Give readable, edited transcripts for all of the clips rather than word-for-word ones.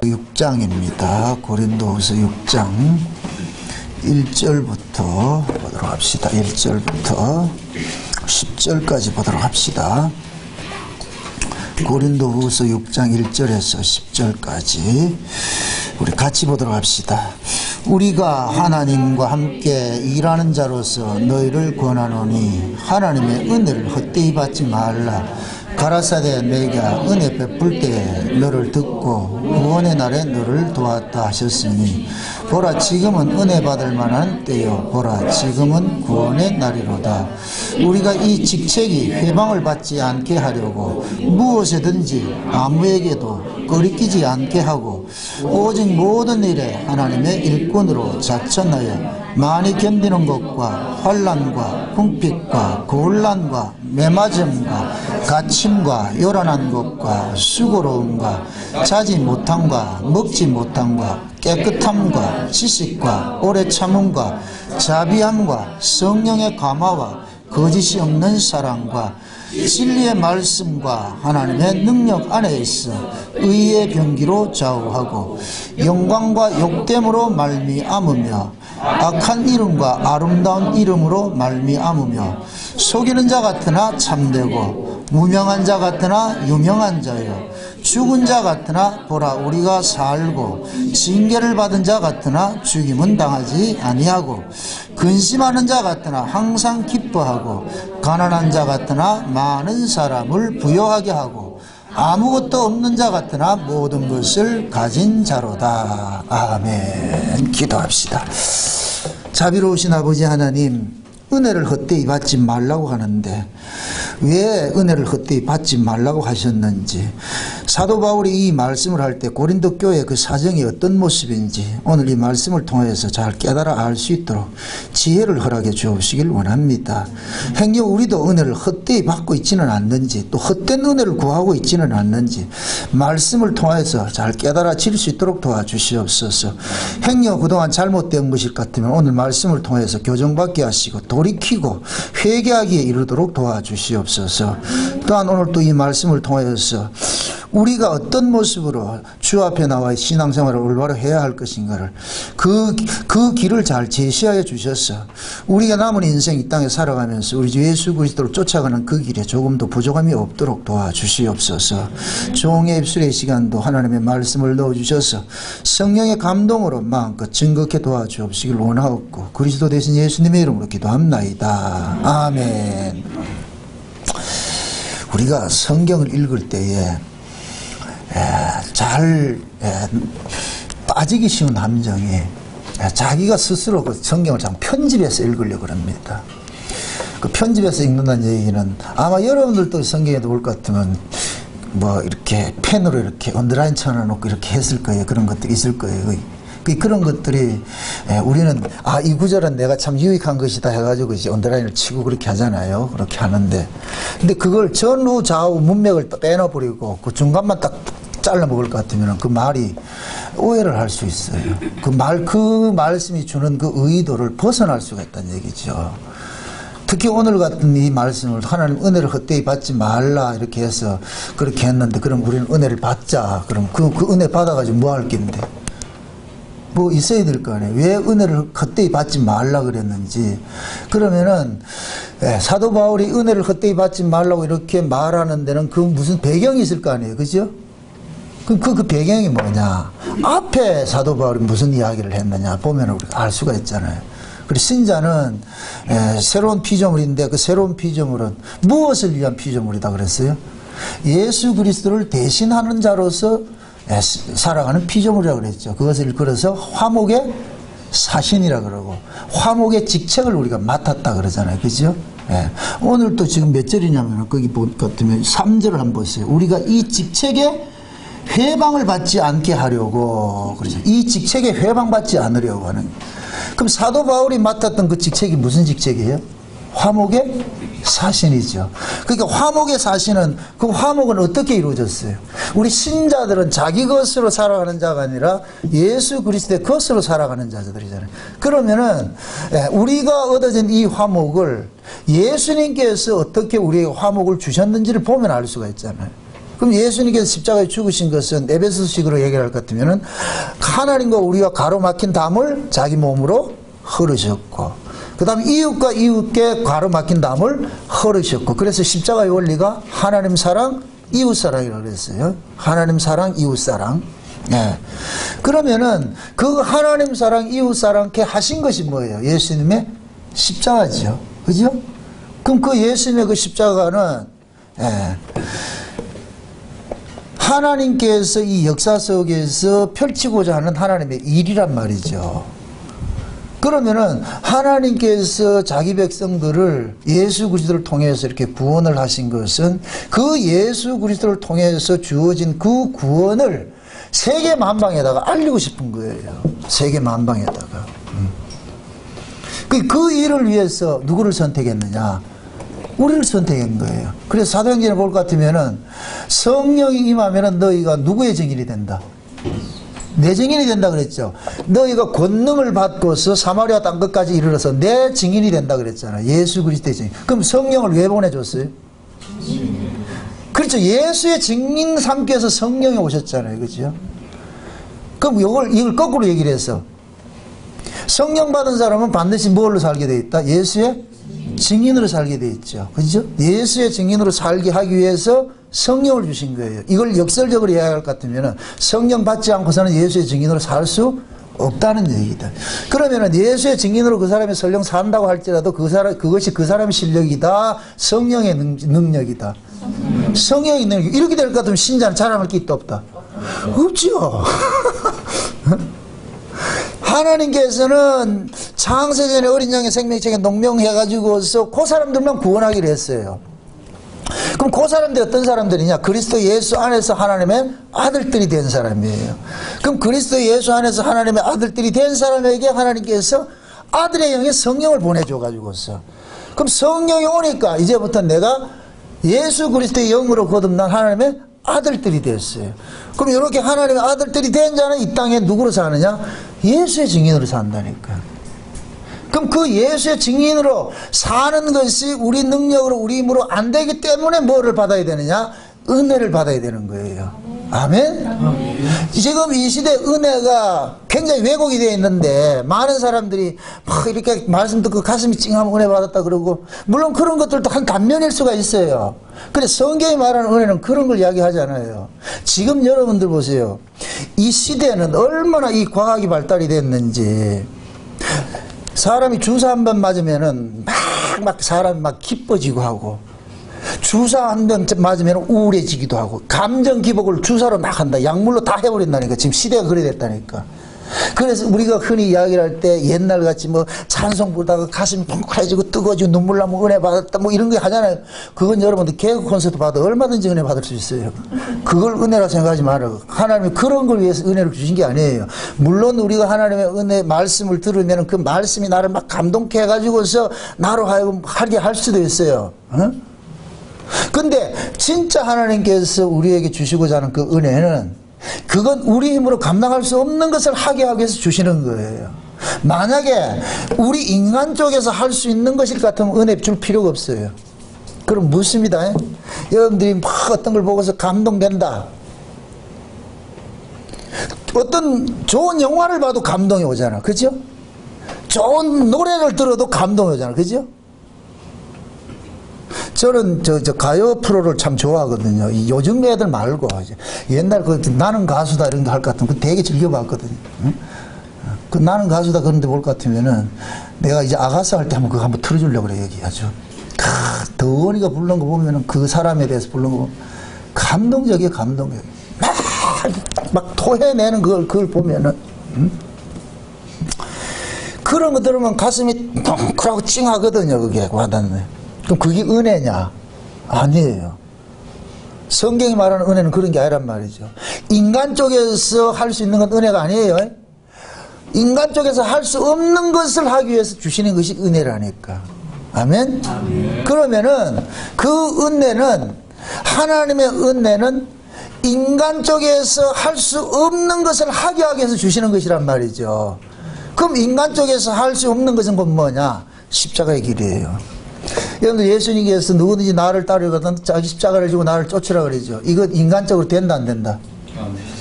6장입니다. 고린도후서 6장 1절부터 보도록 합시다. 1절부터 10절까지 보도록 합시다. 고린도후서 6장 1절에서 10절까지 우리 같이 보도록 합시다. 우리가 하나님과 함께 일하는 자로서 너희를 권하노니 하나님의 은혜를 헛되이 받지 말라. 가라사대 내가 은혜 베풀 때에 너를 듣고 구원의 날에 너를 도왔다 하셨으니 보라 지금은 은혜 받을 만한 때요 보라 지금은 구원의 날이로다. 우리가 이 직책이 회방을 받지 않게 하려고 무엇이든지 아무에게도 거리끼지 않게 하고 오직 모든 일에 하나님의 일꾼으로 자천하여 많이 견디는 것과 환난과 궁핍과 곤란과 매맞음과 갇힘과 요란한 것과 수고로움과 자지 못함과 먹지 못함과 깨끗함과 지식과 오래 참음과 자비함과 성령의 감화와 거짓이 없는 사랑과 진리의 말씀과 하나님의 능력 안에 있어 의의 병기로 좌우하고 영광과 욕됨으로 말미암으며 악한 이름과 아름다운 이름으로 말미암으며 속이는 자 같으나 참되고 무명한 자 같으나 유명한 자요 죽은 자 같으나 보라 우리가 살고 징계를 받은 자 같으나 죽임은 당하지 아니하고 근심하는 자 같으나 항상 기뻐하고 가난한 자 같으나 많은 사람을 부요하게 하고 아무것도 없는 자 같으나 모든 것을 가진 자로다. 아멘. 기도합시다. 자비로우신 아버지 하나님, 은혜를 헛되이 받지 말라고 하는데 왜 은혜를 헛되이 받지 말라고 하셨는지, 사도 바울이 이 말씀을 할 때 고린도 교회의 그 사정이 어떤 모습인지 오늘 이 말씀을 통해서 잘 깨달아 알 수 있도록 지혜를 허락해 주옵시길 원합니다. 행여 우리도 은혜를 헛되이 받고 있지는 않는지, 또 헛된 은혜를 구하고 있지는 않는지 말씀을 통해서 잘 깨달아질 수 있도록 도와주시옵소서. 행여 그동안 잘못된 것일 같으면 오늘 말씀을 통해서 교정받게 하시고 돌이키고 회개하기에 이르도록 도와주시옵소서. 또한 오늘 또 이 말씀을 통해서 우리가 어떤 모습으로 주 앞에 나와 신앙생활을 올바로 해야 할 것인가를 그 길을 잘 제시하여 주셔서 우리가 남은 인생 이 땅에 살아가면서 우리 주 예수 그리스도를 쫓아가는 그 길에 조금도 부족함이 없도록 도와주시옵소서. 종의 입술의 시간도 하나님의 말씀을 넣어주셔서 성령의 감동으로 마음껏 증거케 도와주옵시길 원하옵고 그리스도 대신 예수님의 이름으로 기도합나이다. 아멘. 우리가 성경을 읽을 때에 잘 빠지기 쉬운 함정이 자기가 스스로 그 성경을 참 편집해서 읽으려고 합니다. 그 편집해서 읽는다는 얘기는 아마 여러분들도 성경에 올 것 같으면 뭐 이렇게 펜으로 이렇게 언더라인 쳐놓고 이렇게 했을 거예요. 그런 것들이 있을 거예요. 그런 것들이 우리는 이 구절은 내가 참 유익한 것이다 해가지고 이제 언더라인을 치고 그렇게 하잖아요. 그렇게 하는데 근데 그걸 전후 좌우 문맥을 빼놔버리고 그 중간만 딱 잘라 먹을 것 같으면 그 말이 오해를 할 수 있어요. 그 말씀이 주는 그 의도를 벗어날 수가 있다는 얘기죠. 특히 오늘 같은 이 말씀을 하나님 은혜를 헛되이 받지 말라 이렇게 해서 그렇게 했는데 그럼 우리는 은혜를 받자. 그럼 그 은혜 받아가지고 뭐 할 겐데? 뭐 있어야 될 거 아니에요. 왜 은혜를 헛되이 받지 말라 그랬는지. 그러면은 사도 바울이 은혜를 헛되이 받지 말라고 이렇게 말하는 데는 그 무슨 배경이 있을 거 아니에요. 그죠? 그 배경이 뭐냐. 앞에 사도 바울이 무슨 이야기를 했느냐 보면 우리가 알 수가 있잖아요. 그리고 신자는 새로운 피조물인데 그 새로운 피조물은 무엇을 위한 피조물이다 그랬어요? 예수 그리스도를 대신하는 자로서 살아가는 피조물이라고 그랬죠. 그것을 그래서 화목의 사신이라 그러고 화목의 직책을 우리가 맡았다 그러잖아요. 그죠? 오늘 또 지금 몇 절이냐면 거기 볼 것 같으면 3절을 한번 보세요. 우리가 이 직책에 회방을 받지 않게 하려고 그러죠. 이 직책에 회방받지 않으려고 하는. 그럼 사도 바울이 맡았던 그 직책이 무슨 직책이에요? 화목의 사신이죠. 그러니까 화목의 사신은 그 화목은 어떻게 이루어졌어요? 우리 신자들은 자기 것으로 살아가는 자가 아니라 예수 그리스도의 것으로 살아가는 자들이잖아요. 그러면은 우리가 얻어진 이 화목을 예수님께서 어떻게 우리에게 화목을 주셨는지를 보면 알 수가 있잖아요. 그럼 예수님께서 십자가에 죽으신 것은 에베소식으로 얘기할 것 같으면은 하나님과 우리가 가로막힌 담을 자기 몸으로 흐르셨고, 그 다음 이웃과 이웃께 가로막힌 담을 흐르셨고, 그래서 십자가의 원리가 하나님 사랑, 이웃 사랑이라고 그랬어요. 하나님 사랑, 이웃 사랑. 예. 그러면은 그 하나님 사랑, 이웃 사랑께 하신 것이 뭐예요? 예수님의 십자가죠. 그죠? 그럼 그 예수님의 그 십자가는, 예, 하나님께서 이 역사 속에서 펼치고자 하는 하나님의 일이란 말이죠. 그러면은 하나님께서 자기 백성들을 예수 그리스도를 통해서 이렇게 구원을 하신 것은 그 예수 그리스도를 통해서 주어진 그 구원을 세계 만방에다가 알리고 싶은 거예요. 세계 만방에다가. 그 일을 위해서 누구를 선택했느냐? 우리를 선택한 거예요. 그래서 사도행전을 볼 것 같으면은 성령이 임하면은 너희가 누구의 증인이 된다? 내 증인이 된다 그랬죠. 너희가 권능을 받고서 사마리아 땅 끝까지 이르러서 내 증인이 된다 그랬잖아. 예수 그리스도의 증인. 그럼 성령을 왜 보내줬어요? 그렇죠. 예수의 증인 삼기 위해서 성령이 오셨잖아요. 그렇죠? 그럼 이걸 거꾸로 얘기를 해서 성령 받은 사람은 반드시 뭘로 살게 돼 있다? 예수의 증인으로 살게 돼 있죠. 그죠? 예수의 증인으로 살게 하기 위해서 성령을 주신 거예요. 이걸 역설적으로 이야기할 것 같으면 성령 받지 않고서는 예수의 증인으로 살 수 없다는 얘기다. 그러면은 예수의 증인으로 그 사람이 설령 산다고 할지라도 그것이 그 사람의 실력이다. 성령의 능력이다. 성령의 능력. 이렇게 될 것 같으면 신자는 자랑할 게 있다 없다? 없죠. 하나님께서는 창세전에 어린 양의 생명책에 농명해가지고서 그 사람들만 구원하기로 했어요. 그럼 그 사람들이 어떤 사람들이냐? 그리스도 예수 안에서 하나님의 아들들이 된 사람이에요. 그럼 그리스도 예수 안에서 하나님의 아들들이 된 사람에게 하나님께서 아들의 영의 성령을 보내줘가지고서, 그럼 성령이 오니까 이제부터 내가 예수 그리스도의 영으로 거듭난 하나님의 아들들이 됐어요. 그럼 이렇게 하나님의 아들들이 된 자는 이 땅에 누구로 사느냐? 예수의 증인으로 산다니까. 그럼 그 예수의 증인으로 사는 것이 우리 능력으로 우리 힘으로 안 되기 때문에 뭐를 받아야 되느냐? 은혜를 받아야 되는 거예요. 아멘? 지금 이 시대 은혜가 굉장히 왜곡이 되어 있는데 많은 사람들이 막 이렇게 말씀 듣고 가슴이 찡하면 은혜 받았다 그러고, 물론 그런 것들도 한 단면일 수가 있어요. 그래 성경이 말하는 은혜는 그런 걸 이야기하잖아요. 지금 여러분들 보세요. 이 시대는 얼마나 이 과학이 발달이 됐는지, 사람이 주사 한 번 맞으면은 막 사람이 막 기뻐지고 하고, 주사 한 번 맞으면 우울해지기도 하고, 감정 기복을 주사로 막 한다. 약물로 다 해버린다니까. 지금 시대가 그래 됐다니까. 그래서 우리가 흔히 이야기를 할 때 옛날같이 뭐 찬송 부르다가 가슴이 펑크해지고 뜨거워지고 눈물 나면 은혜 받았다 뭐 이런 거 하잖아요. 그건 여러분들 개그 콘서트 봐도 얼마든지 은혜 받을 수 있어요. 그걸 은혜라 생각하지 말아요. 하나님이 그런 걸 위해서 은혜를 주신 게 아니에요. 물론 우리가 하나님의 은혜 말씀을 들으면 그 말씀이 나를 막 감동케 해가지고서 나로 하여금 하게 할 수도 있어요. 근데 진짜 하나님께서 우리에게 주시고자 하는 그 은혜는, 그건 우리 힘으로 감당할 수 없는 것을 하게 하기 위해서 주시는 거예요. 만약에 우리 인간 쪽에서 할 수 있는 것일 같으면 은혜 줄 필요가 없어요. 그럼 묻습니다. 여러분들이 막 어떤 걸 보고서 감동된다. 어떤 좋은 영화를 봐도 감동이 오잖아. 그죠? 좋은 노래를 들어도 감동이 오잖아. 그죠? 저는 저 가요 프로를 참 좋아하거든요. 요즘 애들 말고 옛날 그 나는 가수다 이런 거 할 것 같으면 되게 즐겨봤거든요. 응? 그 나는 가수다 그런데 볼 것 같으면은 내가 이제 아가씨 할 때 한번 그거 한번 틀어주려고 그래 얘기하죠. 더원이가 부른 거 보면은 그 사람에 대해서 부른 거 보면 감동적이에요, 감동적이에요. 막 토해내는 그걸 보면은. 응? 그런 거 들으면 가슴이 덩크라고 찡하거든요, 그게 와닿네. 그럼 그게 은혜냐? 아니에요. 성경이 말하는 은혜는 그런 게 아니란 말이죠. 인간 쪽에서 할 수 있는 건 은혜가 아니에요. 인간 쪽에서 할 수 없는 것을 하기 위해서 주시는 것이 은혜라니까. 아멘? 아멘. 그러면은 그 은혜는, 하나님의 은혜는 인간 쪽에서 할 수 없는 것을 하게 하기 위해서 주시는 것이란 말이죠. 그럼 인간 쪽에서 할 수 없는 것은 뭐냐? 십자가의 길이에요. 여러분들 예수님께서 누구든지 나를 따르거든 자기 십자가를 지고 나를 쫓으라 그러죠. 이거 인간적으로 된다 안 된다?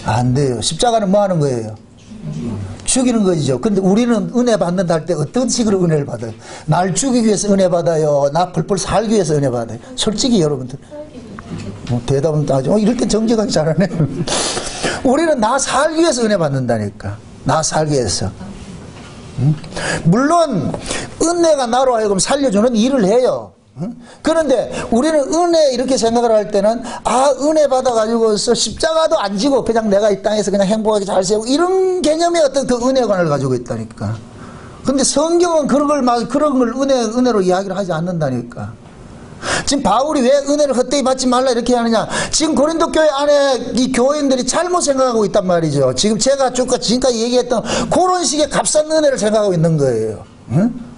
안 돼요. 십자가는 뭐 하는 거예요? 죽이는 거죠. 근데 우리는 은혜 받는다 할 때 어떤 식으로 은혜를 받아요? 날 죽이기 위해서 은혜 받아요? 나 펄펄 살기 위해서 은혜 받아요? 솔직히 여러분들 대답은 따죠. 이럴 때 정직하게 잘하네. 우리는 나 살기 위해서 은혜 받는다니까. 나 살기 위해서. 물론 은혜가 나로 하여금 살려주는 일을 해요. 그런데 우리는 은혜 이렇게 생각을 할 때는 은혜 받아가지고서 십자가도 안 지고 그냥 내가 이 땅에서 그냥 행복하게 잘 살고 이런 개념의 어떤 그 은혜관을 가지고 있다니까. 근데 성경은 그런 걸 은혜로 이야기를 하지 않는다니까. 지금 바울이 왜 은혜를 헛되이 받지 말라 이렇게 하느냐. 지금 고린도 교회 안에 이 교인들이 잘못 생각하고 있단 말이죠. 지금 제가 지금까지 얘기했던 그런 식의 값싼 은혜를 생각하고 있는 거예요. 응?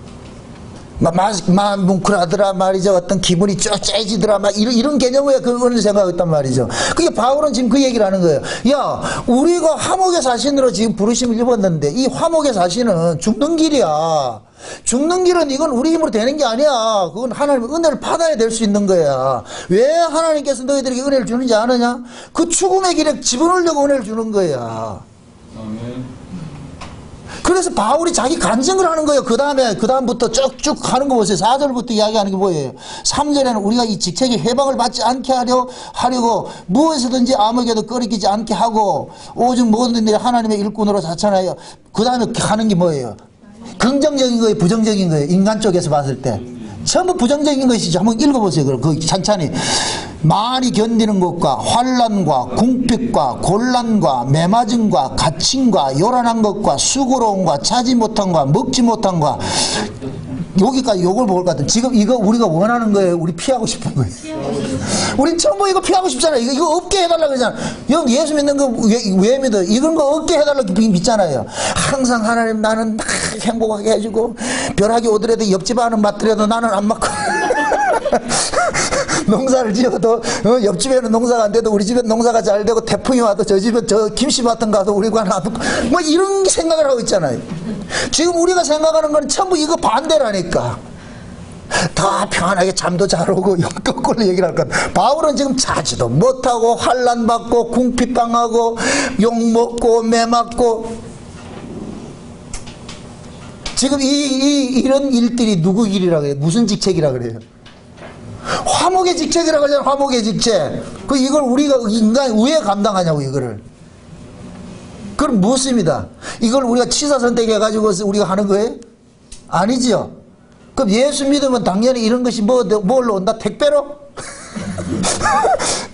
뭉클하더라 말이죠. 어떤 기분이 쪼째지더라 이런 개념의 그 은혜를 생각하고 있단 말이죠. 그게 바울은 지금 그 얘기를 하는 거예요. 야, 우리가 화목의 사신으로 지금 부르심을 입었는데 이 화목의 사신은 죽는 길이야. 죽는 길은 이건 우리 힘으로 되는 게 아니야. 그건 하나님의 은혜를 받아야 될 수 있는 거야. 왜 하나님께서 너희들에게 은혜를 주는지 아느냐? 그 죽음의 길에 집어넣으려고 은혜를 주는 거야. 아멘. 그래서 바울이 자기 간증을 하는 거예요. 그 다음부터 쭉쭉 하는 거 보세요. 4절부터 이야기하는 게 뭐예요? 3절에는 우리가 이 직책의 해방을 받지 않게 하려고 무엇이든지 아무에게도 꺼리끼지 않게 하고 오직 모든 일이 하나님의 일꾼으로 자천하여 그 다음에 하는 게 뭐예요? 긍정적인 거예요? 부정적인 거예요? 인간 쪽에서 봤을 때. 전부 부정적인 것이죠. 한번 읽어보세요. 그럼 그 찬찬히. 많이 견디는 것과 환난과 궁핍과 곤란과 매맞음과 갇힘과 요란한 것과 수고로움과 차지 못한과 먹지 못한과 여기까지 요걸 볼 것 같은. 지금 이거 우리가 원하는 거예요? 우리 피하고 싶은 거예요? 우린 전부 이거 피하고 싶잖아요. 이거 없게 해달라고 그러잖아. 형 예수 믿는 거 왜 믿어? 이런 거 없게 해달라고 믿잖아요. 항상 하나님 나는 막 행복하게 해주고 벼락이 오더라도 옆집 아는 맞더라도 나는 안 맞고 농사를 지어도 옆집에는 농사가 안 돼도 우리 집엔 농사가 잘 되고 태풍이 와도 저 집에 저 김씨밭은 가도 우리가 놔두고 뭐 이런 생각을 하고 있잖아요. 지금 우리가 생각하는 건 전부 이거 반대라니까. 다 평안하게 잠도 잘 오고 거꾸로 얘기를 할 것 같아. 바울은 지금 자지도 못하고 환난받고 궁핍당하고 욕먹고 매맞고 지금 이런 일들이 누구 일이라고 해요? 무슨 직책이라고 그래요? 화목의 직책이라고 하잖아요. 화목의 직책. 이걸 우리가 인간 왜 감당하냐고 이거를. 그럼 무엇입니다. 이걸 우리가 취사 선택해가지고 우리가 하는 거예요? 아니죠. 그럼 예수 믿으면 당연히 이런 것이 뭘로 온다? 택배로?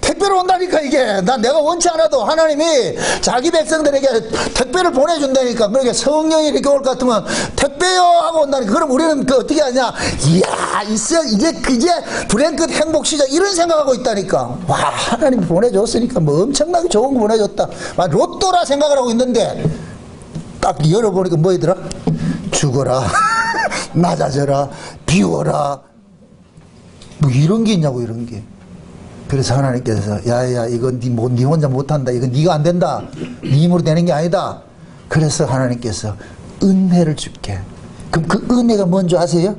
택배로 온다니까 이게. 내가 원치 않아도 하나님이 자기 백성들에게 택배를 보내준다니까. 그러니까 성령이 이렇게 올 것 같으면 택배요 하고 온다니까. 그럼 우리는 어떻게 하냐? 이야 이제 불행끝 행복 시작 이런 생각하고 있다니까. 와 하나님이 보내줬으니까 뭐 엄청나게 좋은 거 보내줬다. 로또라 생각을 하고 있는데 딱 열어보니까 뭐이더라? 죽어라 낮아져라 비워라 뭐 이런 게 있냐고 이런 게. 그래서 하나님께서 야야 이건 네 혼자 못한다. 이건 네가 안 된다. 네 힘으로 되는 게 아니다. 그래서 하나님께서 은혜를 줄게. 그럼 그 은혜가 뭔지 아세요?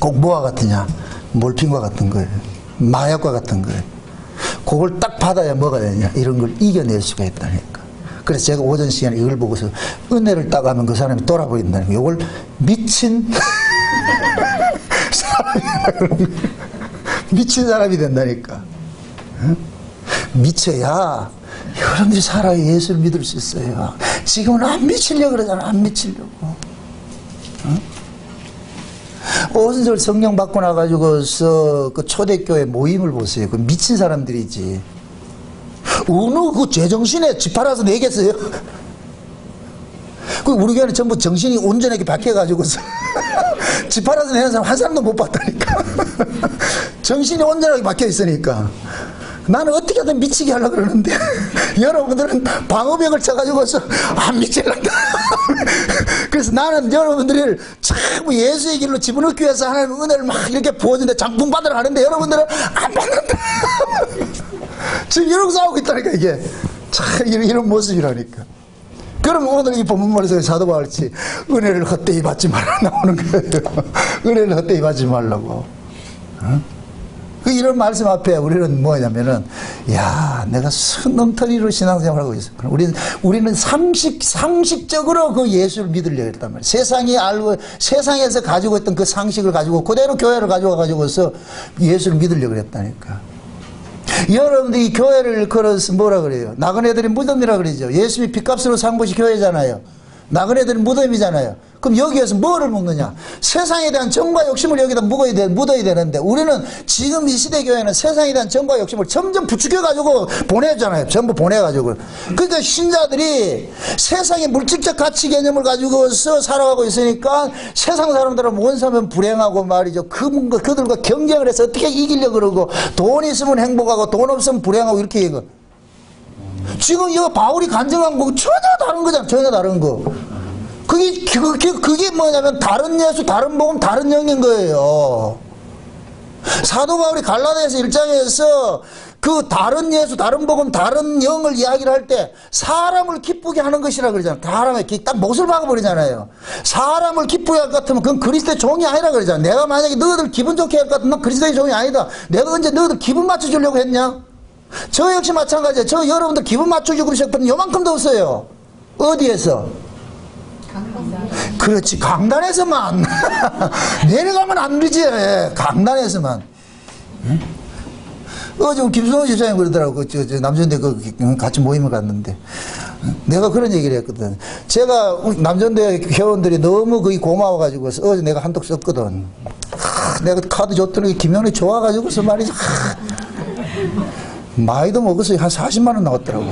꼭 뭐와 같으냐? 몰핀과 같은 거예요. 마약과 같은 거예요. 그걸 딱 받아야 뭐가 되냐? 이런 걸 이겨낼 수가 있다니까. 그래서 제가 오전 시간에 이걸 보고서 은혜를 딱 하면 그 사람이 돌아버린다는 거. 이걸 미친 사람이라고 미친 사람이 된다니까. 응? 미쳐야 여러분들이 살아야 예수를 믿을 수 있어요. 지금은 안 미치려고 그러잖아. 안 미치려고. 응? 오순절 성령 받고 나가지고서 그 초대교회 모임을 보세요. 그 미친 사람들이지. 어느 그 제정신에 집 팔아서 내겠어요? 그 우리 교회는 전부 정신이 온전하게 박혀가지고서 집 팔아서 내는 사람 한 사람도 못 봤다니까. 정신이 온전하게 박혀 있으니까. 나는 어떻게든 미치게 하려고 그러는데 여러분들은 방어벽을 쳐가지고서 안 미치려다. 그래서 나는 여러분들을 자꾸 예수의 길로 집어넣기 위해서 하나님 은혜를 막 이렇게 부어주는데 장풍 받으러 가는데 여러분들은 안 받는다. 지금 이러고 싸우고 있다니까 이게. 참 이런 모습이라니까. 그럼 오늘 이 본문말에서 사도 바울이 은혜를 헛되이 받지 말라 나오는 거예요. 은혜를 헛되이 받지 말라고. 이런 말씀 앞에 우리는 뭐냐면은, 야, 내가 엉터리로 신앙생활을 하고 있어. 우리는 상식적으로 그 예수를 믿으려고 했단 말이야. 세상이 알고, 세상에서 가지고 있던 그 상식을 가지고 그대로 교회를 가져와가지고서 예수를 믿으려고 했다니까. 여러분들이 이 교회를 걸어서 뭐라 그래요? 나그네들이 무덤이라 그러죠. 예수님이 빚값으로 산 곳이 교회잖아요. 나그네들이 무덤이잖아요. 그럼 여기에서 뭐를 먹느냐? 세상에 대한 정과 욕심을 여기다 묻어야 되는데, 우리는 지금 이 시대 교회는 세상에 대한 정과 욕심을 점점 부추겨가지고 보내잖아요. 전부 보내가지고. 그러니까 신자들이 세상의 물질적 가치 개념을 가지고서 살아가고 있으니까 세상 사람들은 원사면 불행하고 말이죠. 그들과 경쟁을 해서 어떻게 이기려고 그러고, 돈 있으면 행복하고 돈 없으면 불행하고 이렇게 얘기해. 지금 이거 바울이 간증한 거 전혀 다른 거잖아. 전혀 다른 거. 그게 뭐냐면 다른 예수, 다른 복음, 다른 영인 거예요. 사도 바울이 갈라디아서 1장에서 그 다른 예수, 다른 복음, 다른 영을 이야기를 할 때 사람을 기쁘게 하는 것이라 그러잖아요. 사람의 딱 못을 박아버리잖아요. 사람을 기쁘게 할 것 같으면 그건 그리스도의 종이 아니라 그러잖아요. 내가 만약에 너희들 기분 좋게 할 것 같으면 넌 그리스도의 종이 아니다. 내가 언제 너희들 기분 맞춰주려고 했냐? 저 역시 마찬가지예요. 저 여러분들 기분 맞춰주고 그러셨거든. 요만큼도 없어요. 어디에서? 그렇지, 강단에서만. 내려가면 안 되지. 강단에서만. 응? 어제 김성호 집사님 그러더라고. 저 남전대 같이 모임을 갔는데, 내가 그런 얘기를 했거든. 제가 남전대 회원들이 너무 거기 고마워가지고 어제 내가 한턱 썼거든. 내가 카드 줬더니 김영래 좋아가지고서 말이지. 많이도 먹었어요. 한 40만 원 나왔더라고.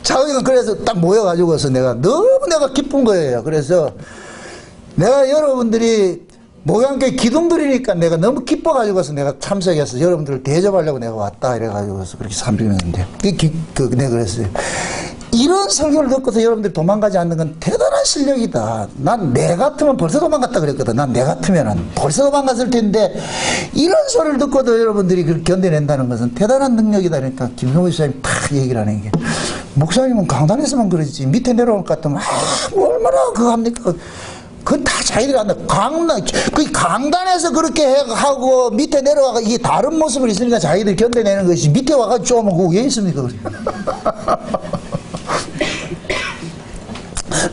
자기가 그래서 딱 모여가지고서 너무 내가 기쁜 거예요. 그래서 내가 여러분들이 목양교회 기둥들이니까 내가 너무 기뻐가지고서 내가 참석해서 여러분들을 대접하려고 내가 왔다 이래가지고서 그렇게 삼비했는데, 내가 그랬어요. 이런 설교를 듣고서 여러분들이 도망가지 않는 건 대단한 실력이다. 난 내 같으면 벌써 도망갔다 그랬거든. 난 내 같으면은 벌써 도망갔을 텐데, 이런 소리를 듣고도 여러분들이 그걸 견뎌낸다는 것은 대단한 능력이다. 그러니까 김성호 집사님이 탁 얘기를 하는 게, 목사님은 강단에서만 그러지 밑에 내려올 것 같으면 뭐 얼마나 그거 합니까? 그건 다 자기들이 한다. 강단에서 그렇게 하고 밑에 내려와가 이게 다른 모습을 있으니까 자기들이 견뎌내는 것이, 밑에 와가지고 쪼면 그거 왜 있습니까?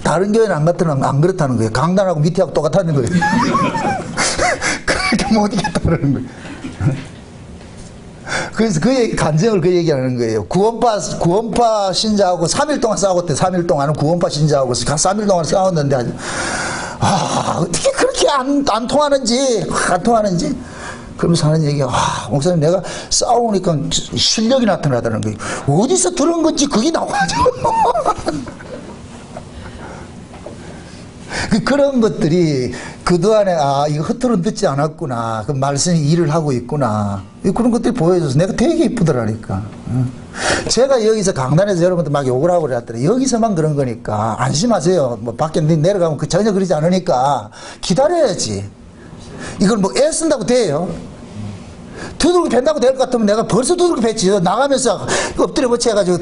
다른 교회는 안 그렇다는 거예요. 강단하고 밑에하고 똑같다는 거예요. 그렇게 못 이겼다는 거예요. 그래서 간증을 그 얘기하는 거예요. 구원파 신자하고 3일 동안 싸웠대. 3일 동안은 구원파 신자하고 3일 동안 싸웠는데, 어떻게 그렇게 안 통하는지. 그러면서 하는 얘기가, 목사님 내가 싸우니까 실력이 나타나다는 거예요. 어디서 들은 건지 그게 나와가지고. 그런 것들이 그동안에 이거 허투루 듣지 않았구나. 그 말씀이 일을 하고 있구나. 그런 것들이 보여줘서 내가 되게 이쁘더라니까. 제가 여기서 강단에서 여러분들 막 욕을 하고 그랬더니 여기서만 그런 거니까 안심하세요. 뭐 밖에 내려가면 전혀 그러지 않으니까 기다려야지. 이걸 뭐 애쓴다고 돼요? 두들겨 팬다고 될 것 같으면 내가 벌써 두들겨 팼지. 나가면서 엎드려 버쳐가지고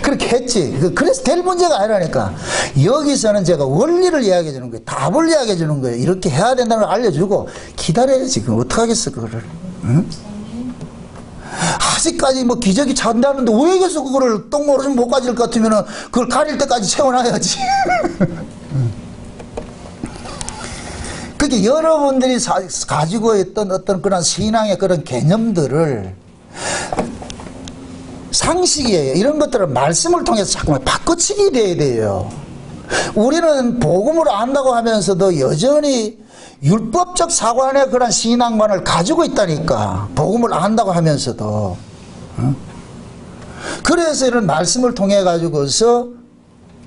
그렇게 했지. 그래서 될 문제가 아니라니까. 여기서는 제가 원리를 이야기해 주는 거예요. 답을 이야기해 주는 거예요. 이렇게 해야 된다는 걸 알려주고 기다려야지. 그럼 어떡하겠어 그거를. 응? 아직까지 뭐 기저귀 찬다는데 왜 계속 그거를 똥모르면 못 가질 것 같으면 그걸 가릴 때까지 채워놔야지. 그게 여러분들이 가지고 있던 어떤 그런 신앙의 그런 개념들을, 상식이에요. 이런 것들을 말씀을 통해서 자꾸만 바꿔치기 돼야 돼요. 우리는 복음을 안다고 하면서도 여전히 율법적 사관의 그런 신앙관을 가지고 있다니까. 복음을 안다고 하면서도. 그래서 이런 말씀을 통해 가지고서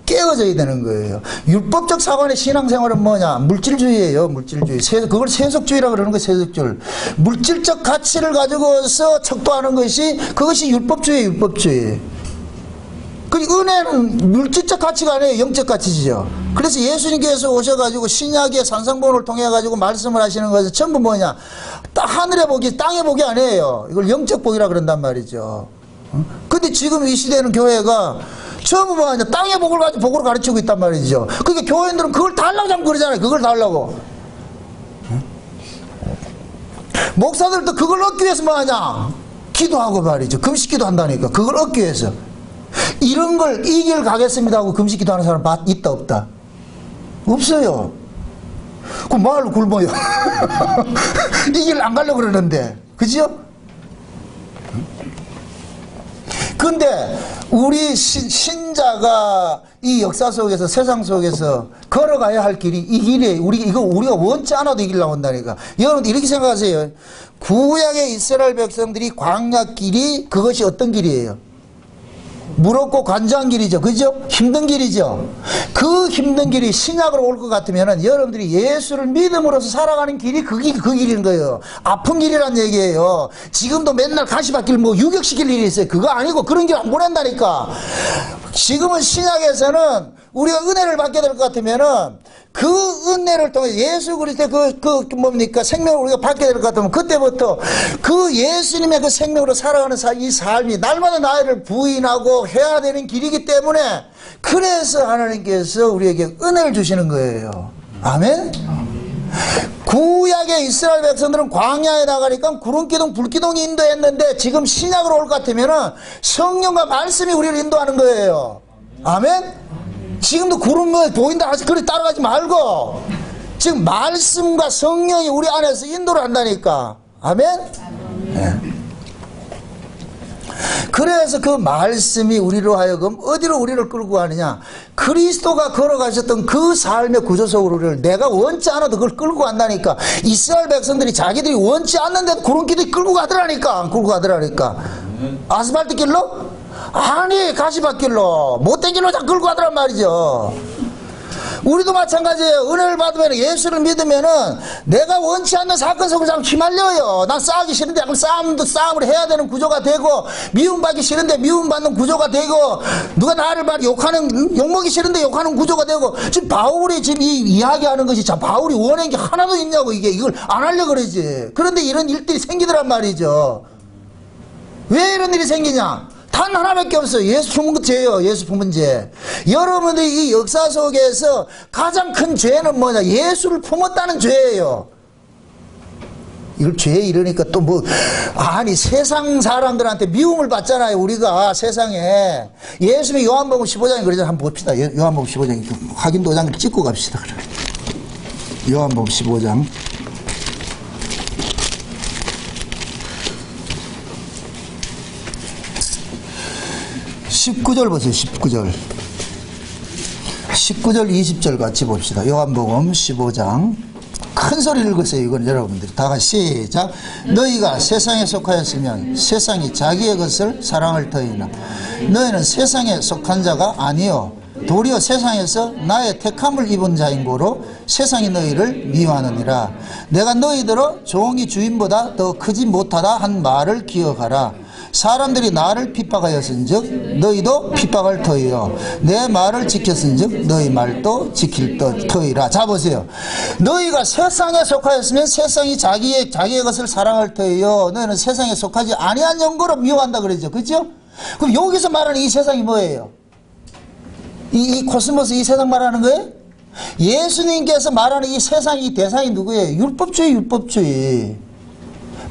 깨어져야 되는 거예요. 율법적 사관의 신앙생활은 뭐냐? 물질주의예요. 물질주의. 그걸 세속주의라고 그러는 거예요. 세속주의. 물질적 가치를 가지고서 척도하는 것이, 그것이 율법주의. 그 은혜는 물질적 가치가 아니에요. 영적 가치죠. 그래서 예수님께서 오셔가지고 신약의 산상본을 통해가지고 말씀을 하시는 것은 전부 뭐냐? 하늘의 복이 땅의 복이 아니에요. 이걸 영적 복이라 그런단 말이죠. 근데 지금 이 시대는 교회가 전부 뭐 하냐? 땅의 복을 가지고 복으로 가르치고 있단 말이죠. 그러니까 교회인들은 그걸 달라고 자꾸 그러잖아요. 그걸 달라고. 목사들도 그걸 얻기 위해서 뭐하냐? 기도하고 말이죠. 금식기도 한다니까. 그걸 얻기 위해서. 이런 걸 이 길 가겠습니다 하고 금식기도 하는 사람 있다 없다? 없어요. 그 말로 굶어요. 이 길 안 가려고 그러는데. 그죠? 근데 우리 신자가 이 역사 속에서, 세상 속에서 걸어가야 할 길이 이 길이에요. 우리가 원치 않아도 이 길 나온다니까. 여러분 이렇게 생각하세요. 구약의 이스라엘 백성들이 광야 길이 그것이 어떤 길이에요? 무겁고 관장한 길이죠. 그죠? 힘든 길이죠. 그 힘든 길이 신약으로 올 것 같으면 여러분들이 예수를 믿음으로써 살아가는 길이 그 길인 거예요. 아픈 길이란 얘기예요. 지금도 맨날 가시밭길 뭐 유격시킬 일이 있어요. 그거 아니고 그런 길 안 보낸다니까. 지금은 신약에서는 우리가 은혜를 받게 될 것 같으면은 그 은혜를 통해 예수 그리스도의 뭡니까? 생명을 우리가 받게 될 것 같으면 그때부터 그 예수님의 그 생명으로 살아가는 이 삶이 날마다 나를 부인하고 해야 되는 길이기 때문에 그래서 하나님께서 우리에게 은혜를 주시는 거예요. 아멘? 구약의 이스라엘 백성들은 광야에 나가니까 구름기둥 불기둥이 인도했는데 지금 신약으로 올 것 같으면 성령과 말씀이 우리를 인도하는 거예요. 아멘? 지금도 구름이 보인다 해서 그리 따라가지 말고 지금 말씀과 성령이 우리 안에서 인도를 한다니까. 아멘? 네. 그래서 그 말씀이 우리로 하여금 어디로 우리를 끌고 가느냐? 그리스도가 걸어가셨던 그 삶의 구조 속으로 우리를 내가 원치 않아도 그걸 끌고 간다니까. 이스라엘 백성들이 자기들이 원치 않는데 구름기둥이 끌고 가더라니까. 끌고 가더라니까. 아스팔트 길로? 아니 가시밭길로 못된 길로 다 끌고 가더란 말이죠. 우리도 마찬가지예요. 은혜를 받으면 예수를 믿으면은 내가 원치 않는 사건 속에 자꾸 휘말려요. 난 싸우기 싫은데 싸움을 해야 되는 구조가 되고 미움받기 싫은데 미움받는 구조가 되고 누가 나를 욕먹기 싫은데 욕하는 구조가 되고 지금 바울이 지금 이 이야기하는 것이 자 바울이 원하는 게 하나도 있냐고 이걸 안 하려고 그러지. 그런데 이런 일들이 생기더란 말이죠. 왜 이런 일이 생기냐? 단 하나밖에 없어요. 예수 품은 죄예요. 예수 품은 죄. 여러분들이 이 역사 속에서 가장 큰 죄는 뭐냐? 예수를 품었다는 죄예요. 이걸 죄 이러니까 또 뭐 아니 세상 사람들한테 미움을 받잖아요. 우리가 세상에. 예수님이 요한복음 15장에 그러잖아요. 한번 봅시다. 요한복음 15장 확인 도장을 찍고 갑시다. 요한복음 15장 19절 보세요. 19절 20절 같이 봅시다. 요한복음 15장 큰 소리를 읽으세요. 이건 여러분들이 다 같이 시작. 너희가 세상에 속하였으면 세상이 자기의 것을 사랑할 터이나 너희는 세상에 속한 자가 아니요 도리어 세상에서 나의 택함을 입은 자인 고로 세상이 너희를 미워하느니라. 내가 너희들어 종이 주인보다 더 크지 못하다 한 말을 기억하라. 사람들이 나를 핍박하였은즉 너희도 핍박할 터이요 내 말을 지켰은즉 너희 말도 지킬 터이라. 자 보세요. 너희가 세상에 속하였으면 세상이 자기의 것을 사랑할 터이요 너희는 세상에 속하지 아니한 영거로 미워한다 그러죠. 그렇죠? 그럼 여기서 말하는 이 세상이 뭐예요? 이 코스모스 이 세상 말하는 거예요? 예수님께서 말하는 이 세상 이 대상이 누구예요? 율법주의.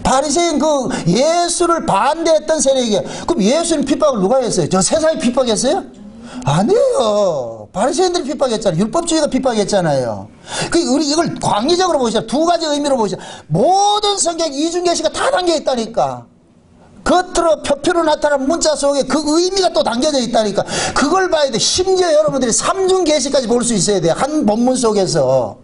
바리새인 그 예수를 반대했던 세력이에요. 그럼 예수님 핍박을 누가 했어요? 저 세상이 핍박했어요? 아니에요. 바리새인들이 핍박했잖아요. 율법주의가 핍박했잖아요. 우리 이걸 광의적으로 보시죠. 두 가지 의미로 보시죠. 모든 성경 이중계시가 다 담겨 있다니까. 겉으로 표표로 나타난 문자 속에 그 의미가 또 담겨져 있다니까. 그걸 봐야 돼. 심지어 여러분들이 삼중계시까지 볼 수 있어야 돼. 한 본문 속에서.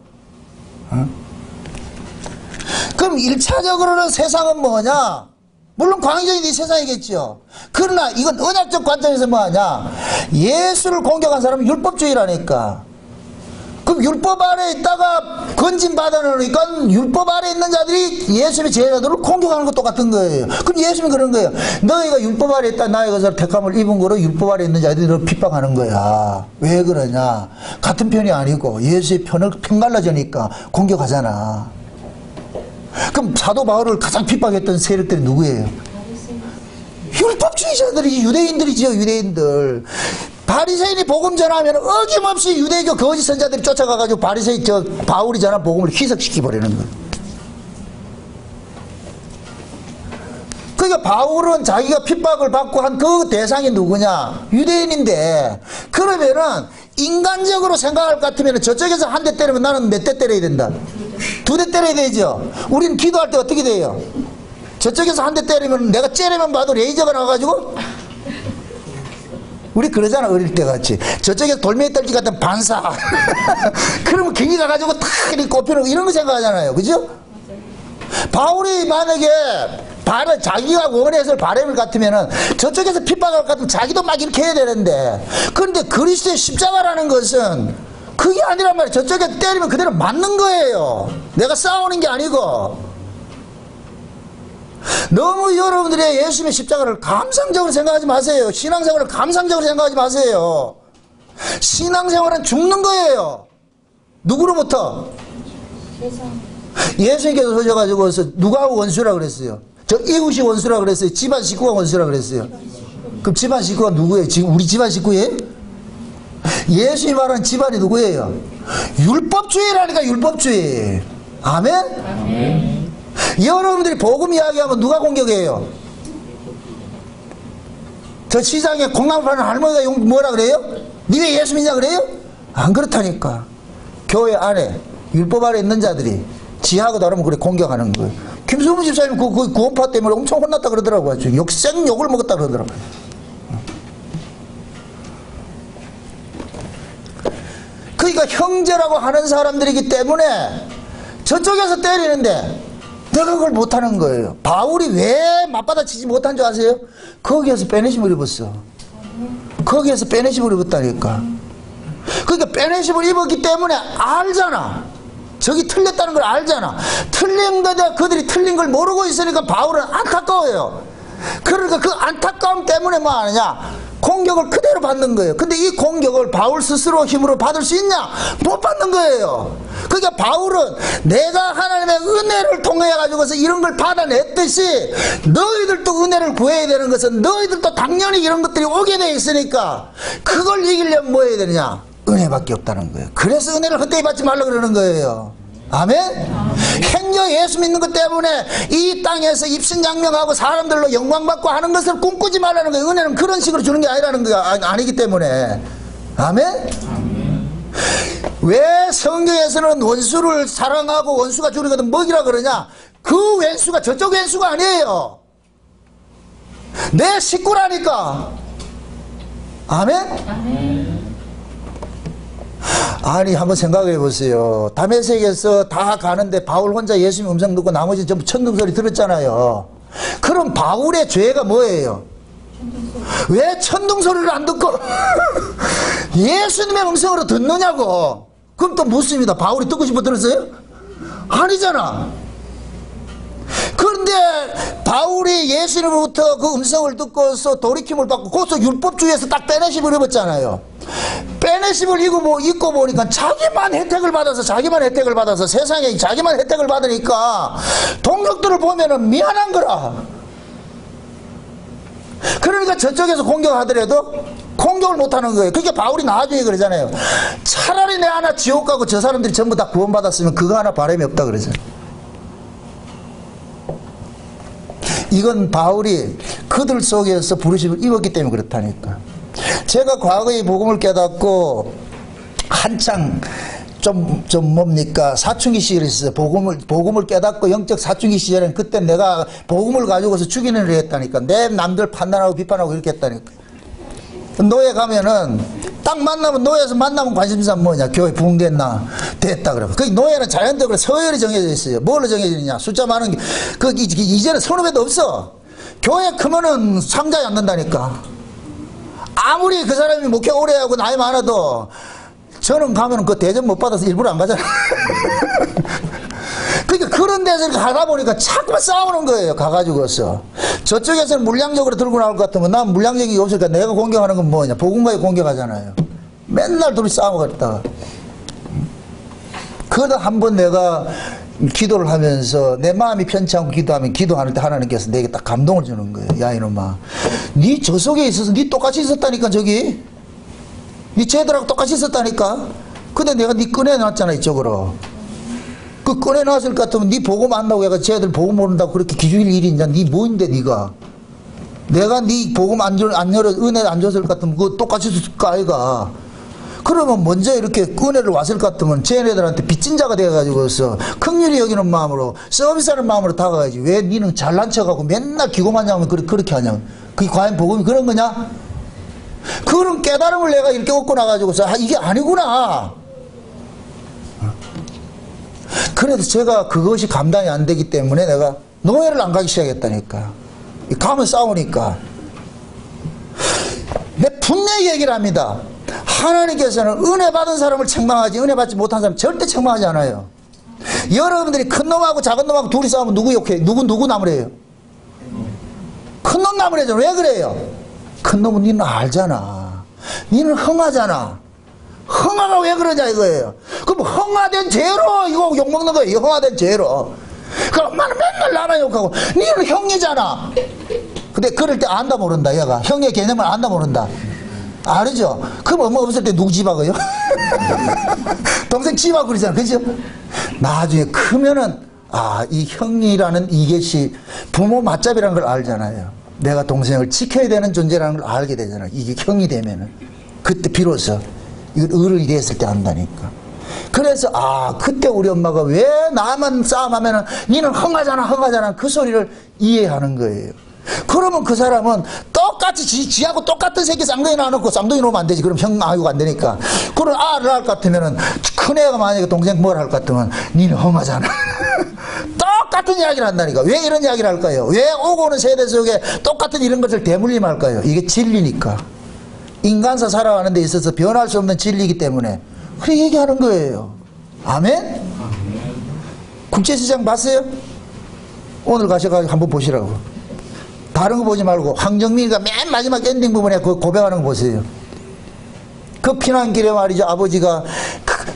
그럼 1차적으로는 세상은 뭐냐? 물론 광의적인 이 세상이겠죠. 그러나 이건 언약적 관점에서 뭐하냐? 예수를 공격한 사람은 율법주의라니까. 그럼 율법 아래 있다가 건진 받아놓으니까 율법 아래 있는 자들이 예수님의 제자들을 공격하는 것 똑같은 거예요. 그럼 예수님이 그런 거예요. 너희가 율법 아래 있다 나의 것을 택함을 입은 거로 율법 아래 있는 자들이 너를 핍박하는 거야. 왜 그러냐? 같은 편이 아니고 예수의 편을 편갈라지니까 공격하잖아. 그럼 사도 바울을 가장 핍박했던 세력들이 누구예요? 율법주의자들이지. 유대인들이지요. 유대인들. 바리새인이 복음 전하면 어김없이 유대교 거짓 선자들이 쫓아가가지고 바리새인 바울이 전한 복음을 희석시켜버리는 거예요. 바울은 자기가 핍박을 받고 한 그 대상이 누구냐? 유대인인데, 그러면은 인간적으로 생각할 것 같으면 저쪽에서 한 대 때리면 나는 몇 대 때려야 된다? 2대 때려야 되죠. 우리는 기도할 때 어떻게 돼요? 저쪽에서 한 대 때리면 내가 째려만 봐도 레이저가 나와가지고, 우리 그러잖아, 어릴 때 같이. 저쪽에서 돌멩이 떨기 같은 반사. 그러면 경이 가가지고 탁 이렇게 꼽히는 거, 이런 거 생각하잖아요. 그죠? 바울이 만약에 자기가 원해서 바램을 같으면은 저쪽에서 핍박할 것 같으면 자기도 막 이렇게 해야 되는데, 그런데 그리스도의 십자가라는 것은 그게 아니란 말이에요. 저쪽에 때리면 그대로 맞는 거예요. 내가 싸우는 게 아니고. 너무 여러분들의 예수님의 십자가를 감상적으로 생각하지 마세요. 신앙생활을 감상적으로 생각하지 마세요. 신앙생활은 죽는 거예요. 누구로부터? 예수님께서 오셔가지고 누구하고 원수라 그랬어요? 저 이웃이 원수라 그랬어요? 집안 식구가 원수라 그랬어요? 그럼 집안 식구가 누구예요? 지금 우리 집안 식구예요? 예수님 말하는 집안이 누구예요? 율법주의라니까, 율법주의. 아멘? 아멘. 여러분들이 복음 이야기하면 누가 공격해요? 저 시장에 콩나물 파는 할머니가 뭐라 그래요? 니 왜 예수 믿냐 그래요? 안 그렇다니까. 교회 안에 율법 아래 있는 자들이 지하고 다르면 그래 공격하는 거예요. 김수무 집사님 그 구원파 때문에 엄청 혼났다 그러더라고요. 욕을 먹었다 그러더라고요. 그러니까 형제라고 하는 사람들이기 때문에 저쪽에서 때리는데 내가 그걸 못하는 거예요. 바울이 왜 맞받아치지 못한 줄 아세요? 거기에서 빼내심을 입었어. 거기에서 빼내심을 입었다니까. 그러니까 빼내심을 입었기 때문에 알잖아. 저기 틀렸다는 걸 알잖아. 틀린 거다. 그들이 틀린 걸 모르고 있으니까 바울은 안타까워요. 그러니까 그 안타까움 때문에 뭐 하느냐? 공격을 그대로 받는 거예요. 근데 이 공격을 바울 스스로 힘으로 받을 수 있냐? 못 받는 거예요. 그러니까 바울은 내가 하나님의 은혜를 통해 가지고서 이런 걸 받아냈듯이 너희들도 은혜를 구해야 되는 것은 너희들도 당연히 이런 것들이 오게 돼 있으니까 그걸 이기려면 뭐 해야 되느냐? 은혜밖에 없다는 거예요. 그래서 은혜를 헛되이 받지 말라 그러는 거예요. 아멘? 행여 예수 믿는 것 때문에 이 땅에서 입신양명하고 사람들로 영광받고 하는 것을 꿈꾸지 말라는 거예요. 은혜는 그런 식으로 주는 게 아니라는 거 아니기 때문에. 아멘? 왜 성경에서는 원수를 사랑하고 원수가 주는 것은 먹이라 그러냐? 그 왼수가 저쪽 왼수가 아니에요. 내 식구라니까. 아멘? 아니 한번 생각해 보세요. 다메섹에서 다 가는데 바울 혼자 예수님 음성 듣고 나머지 전부 천둥소리 들었잖아요. 그럼 바울의 죄가 뭐예요? 왜 천둥소리를 안 듣고 예수님의 음성으로 듣느냐고. 그럼 또 묻습니다. 바울이 듣고 싶어 들었어요? 아니잖아. 그런데 바울이 예수님으로부터 그 음성을 듣고서 돌이킴을 받고 거기서 율법주의에서 딱 빼내심을 입었잖아요. 빼내심을 입고 보니까 자기만 혜택을 받아서 세상에 자기만 혜택을 받으니까 동력들을 보면은 미안한 거라. 그러니까 저쪽에서 공격하더라도 공격을 못하는 거예요. 그러니까 바울이 나중에 그러잖아요. 차라리 내 하나 지옥 가고 저 사람들이 전부 다 구원받았으면 그거 하나 바람이 없다 그러잖아요. 이건 바울이 그들 속에서 부르심을 입었기 때문에 그렇다니까. 제가 과거에 복음을 깨닫고 한창 좀 뭡니까 사춘기 시절에 있어요. 복음을 깨닫고 영적 사춘기 시절에는 그때 내가 복음을 가지고서 죽이는 일을 했다니까. 내 남들 판단하고 비판하고 이렇게 했다니까. 노예 가면은 딱 노예에서 만나면 관심사 뭐냐? 교회 부흥됐나? 됐다 그러고. 그 노예는 자연적으로 서열이 정해져 있어요. 뭘로 정해져 있냐? 숫자 많은 게 이제는 선후배도 없어. 교회 크면은 상자에 앉는다니까. 아무리 그 사람이 목회 오래 하고 나이 많아도 저는 가면은 그 대접 못 받아서 일부러 안 가잖아. 그러니까 그런 데서 이렇게 하다 보니까 자꾸만 싸우는 거예요. 가가지고서. 저쪽에서는 물량적으로 들고 나올 것 같으면 난 물량적이 없으니까 내가 공격하는 건 뭐냐? 복음과에 공격하잖아요. 맨날 둘이 싸우겠다. 그러다 한번 내가 기도를 하면서 내 마음이 편치 않고 기도하면 기도하는 때 하나님께서 내게 딱 감동을 주는 거예요. 야 이놈아, 니 저 속에 있어서 니 똑같이 있었다니까. 저기 니 쟤들하고 똑같이 있었다니까. 근데 내가 니 꺼내놨잖아 이쪽으로. 그 꺼내놨을 것 같으면 니 복음 안다고 해가 쟤들 복음 모른다고 그렇게 기죽일 일이 있냐? 니 뭐인데 니가 내가 네 복음 안 열어 은혜 안 줬을 것 같으면 그거 똑같이 줬을 거 아이가. 그러면 먼저 이렇게 은혜를 왔을 것 같으면 쟤네들한테 빚진 자가 돼가지고서 긍휼히 여기는 마음으로 서비스하는 마음으로 다가가야지. 왜 니는 잘난 척하고 맨날 기고만장하면 그렇게 하냐. 그게 과연 복음이 그런 거냐? 그런 깨달음을 내가 이렇게 얻고 나가지고서 이게 아니구나. 그래서 제가 그것이 감당이 안 되기 때문에 내가 노예를 안 가기 시작했다니까. 가면 싸우니까. 내 분명히 얘기를 합니다. 하나님께서는 은혜 받은 사람을 책망하지 은혜 받지 못한 사람 절대 책망하지 않아요. 여러분들이 큰 놈하고 작은 놈하고 둘이 싸우면 누구 욕해? 누구 나무래요? 큰 놈 나무래죠. 왜 그래요? 큰 놈은 니는 알잖아. 니는 흥하잖아. 흥하가 왜 그러냐 이거예요. 그럼 흥하된 죄로 이거 욕먹는 거예요. 흥하된 죄로. 그럼 엄마는 맨날 나만 욕하고 니는 형이잖아. 근데 그럴 때 안다 모른다 얘가. 형의 개념을 안다 모른다. 알죠? 그럼 엄마 없을 때 누구 집하고요? 동생 집하고 그러잖아. 그죠? 나중에 크면은 이 형이라는 이것이 부모 맞잡이라는 걸 알잖아요. 내가 동생을 지켜야 되는 존재라는 걸 알게 되잖아. 이게 형이 되면은. 그때 비로소 이걸 어른이 됐을 때 안다니까. 그래서 그때 우리 엄마가 왜 나만 싸움하면은 니는 흥하잖아 그 소리를 이해하는 거예요. 그러면 그 사람은 똑같이 지하고 똑같은 새끼 쌍둥이 낳아놓고 쌍둥이 놓으면 안 되지. 그럼 형 아이고 안 되니까. 그런 알을 할 것 같으면은 큰애가 만약에 동생 뭘 할 것 같으면 니는 흥하잖아. 똑같은 이야기를 한다니까. 왜 이런 이야기를 할까요? 왜 오고 오는 세대 속에 똑같은 이런 것을 대물림할까요? 이게 진리니까. 인간사 살아가는 데 있어서 변할 수 없는 진리이기 때문에 그래 얘기하는 거예요. 아멘? 국제시장 봤어요? 오늘 가셔가지고 한번 보시라고. 다른 거 보지 말고 황정민이가 맨 마지막 엔딩 부분에 그 고백하는 거 보세요. 그 피난길에 말이죠. 아버지가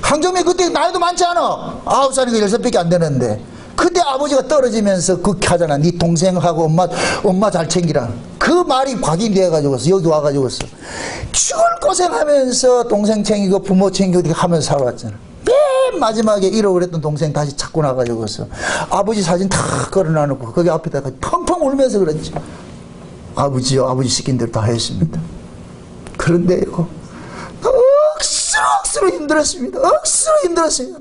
황정민 그때 나이도 많지 않아. 9살이니까 10살밖에 안 되는데 그때 아버지가 떨어지면서 그렇게 하잖아. 네 동생하고 엄마 잘 챙기라. 그 말이 각인되어가지고서 여기 와가지고서 죽을 고생하면서 동생 챙기고 부모 챙기고 이렇게 하면서 살아왔잖아. 맨 마지막에 잃어버렸던 동생 다시 찾고 나가지고서 아버지 사진 다 걸어놔놓고 거기 앞에다가 펑펑 울면서 그랬지. 아버지요, 아버지 시킨 대로 다 했습니다. 그런데 이거 억수로 힘들었습니다. 억수로 힘들었습니다.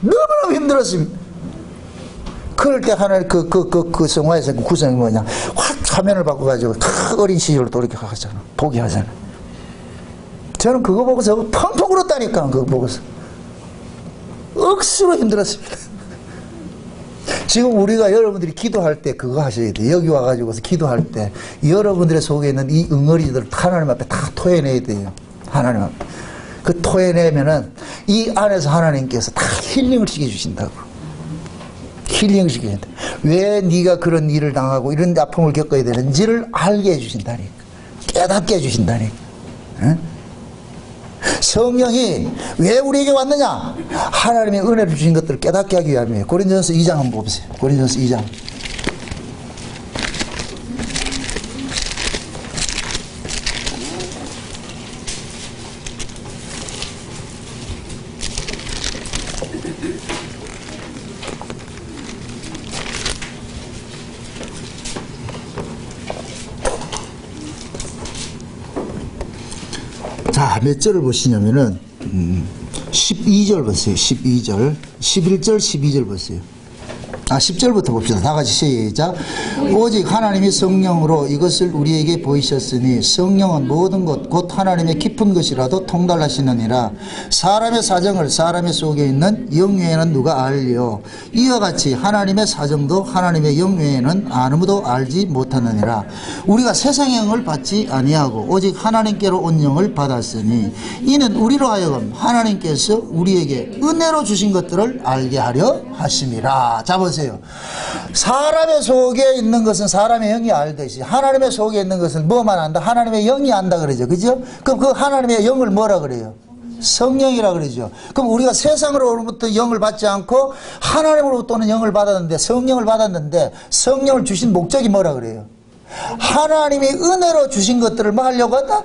너무너무 힘들었습니다. 그럴 때 하나님 그 성화에서 그 구성이 뭐냐. 확 화면을 바꿔가지고 다 어린 시절로 돌이켜가잖아. 포기하잖아. 저는 그거 보고서 펑펑 울었다니까. 그거 보고서. 억수로 힘들었습니다. 지금 우리가 여러분들이 기도할 때 그거 하셔야 돼요. 여기 와가지고서 기도할 때 여러분들의 속에 있는 이 응어리들을 하나님 앞에 다 토해내야 돼요. 하나님 앞에. 그 토해내면은 이 안에서 하나님께서 다 힐링을 시켜주신다고. 힐링을 시켜준다. 왜 네가 그런 일을 당하고 이런 아픔을 겪어야 되는지를 알게 해주신다니까. 깨닫게 해주신다니까. 응? 성령이 왜 우리에게 왔느냐? 하나님의 은혜를 주신 것들을 깨닫게 하기 위함이에요. 고린도전서 2장 한번 보세요. 고린도전서 2장. 자, 몇 절을 보시냐면은 12절 보세요. 12절, 11절, 12절 보세요. 10절부터 봅시다. 다 같이 시작. 오직 하나님이 성령으로 이것을 우리에게 보이셨으니 성령은 모든 것 곧 하나님의 깊은 것이라도 통달하시느니라. 사람의 사정을 사람의 속에 있는 영 외에는 누가 알리요. 이와 같이 하나님의 사정도 하나님의 영 외에는 아무도 알지 못하느니라. 우리가 세상의 영을 받지 아니하고 오직 하나님께로 온 영을 받았으니 이는 우리로 하여금 하나님께서 우리에게 은혜로 주신 것들을 알게 하려 하심이라. 자 보세요. 사람의 속에 있는 것은 사람의 영이 알듯이 하나님의 속에 있는 것은 뭐만 안다? 하나님의 영이 안다 그러죠. 그죠? 그럼 그 하나님의 영을 뭐라 그래요? 성령이라 그러죠. 그럼 우리가 세상으로부터 영을 받지 않고 하나님으로부터는 영을 받았는데 성령을 받았는데 성령을 주신 목적이 뭐라 그래요? 하나님이 은혜로 주신 것들을 뭐 하려고 한다?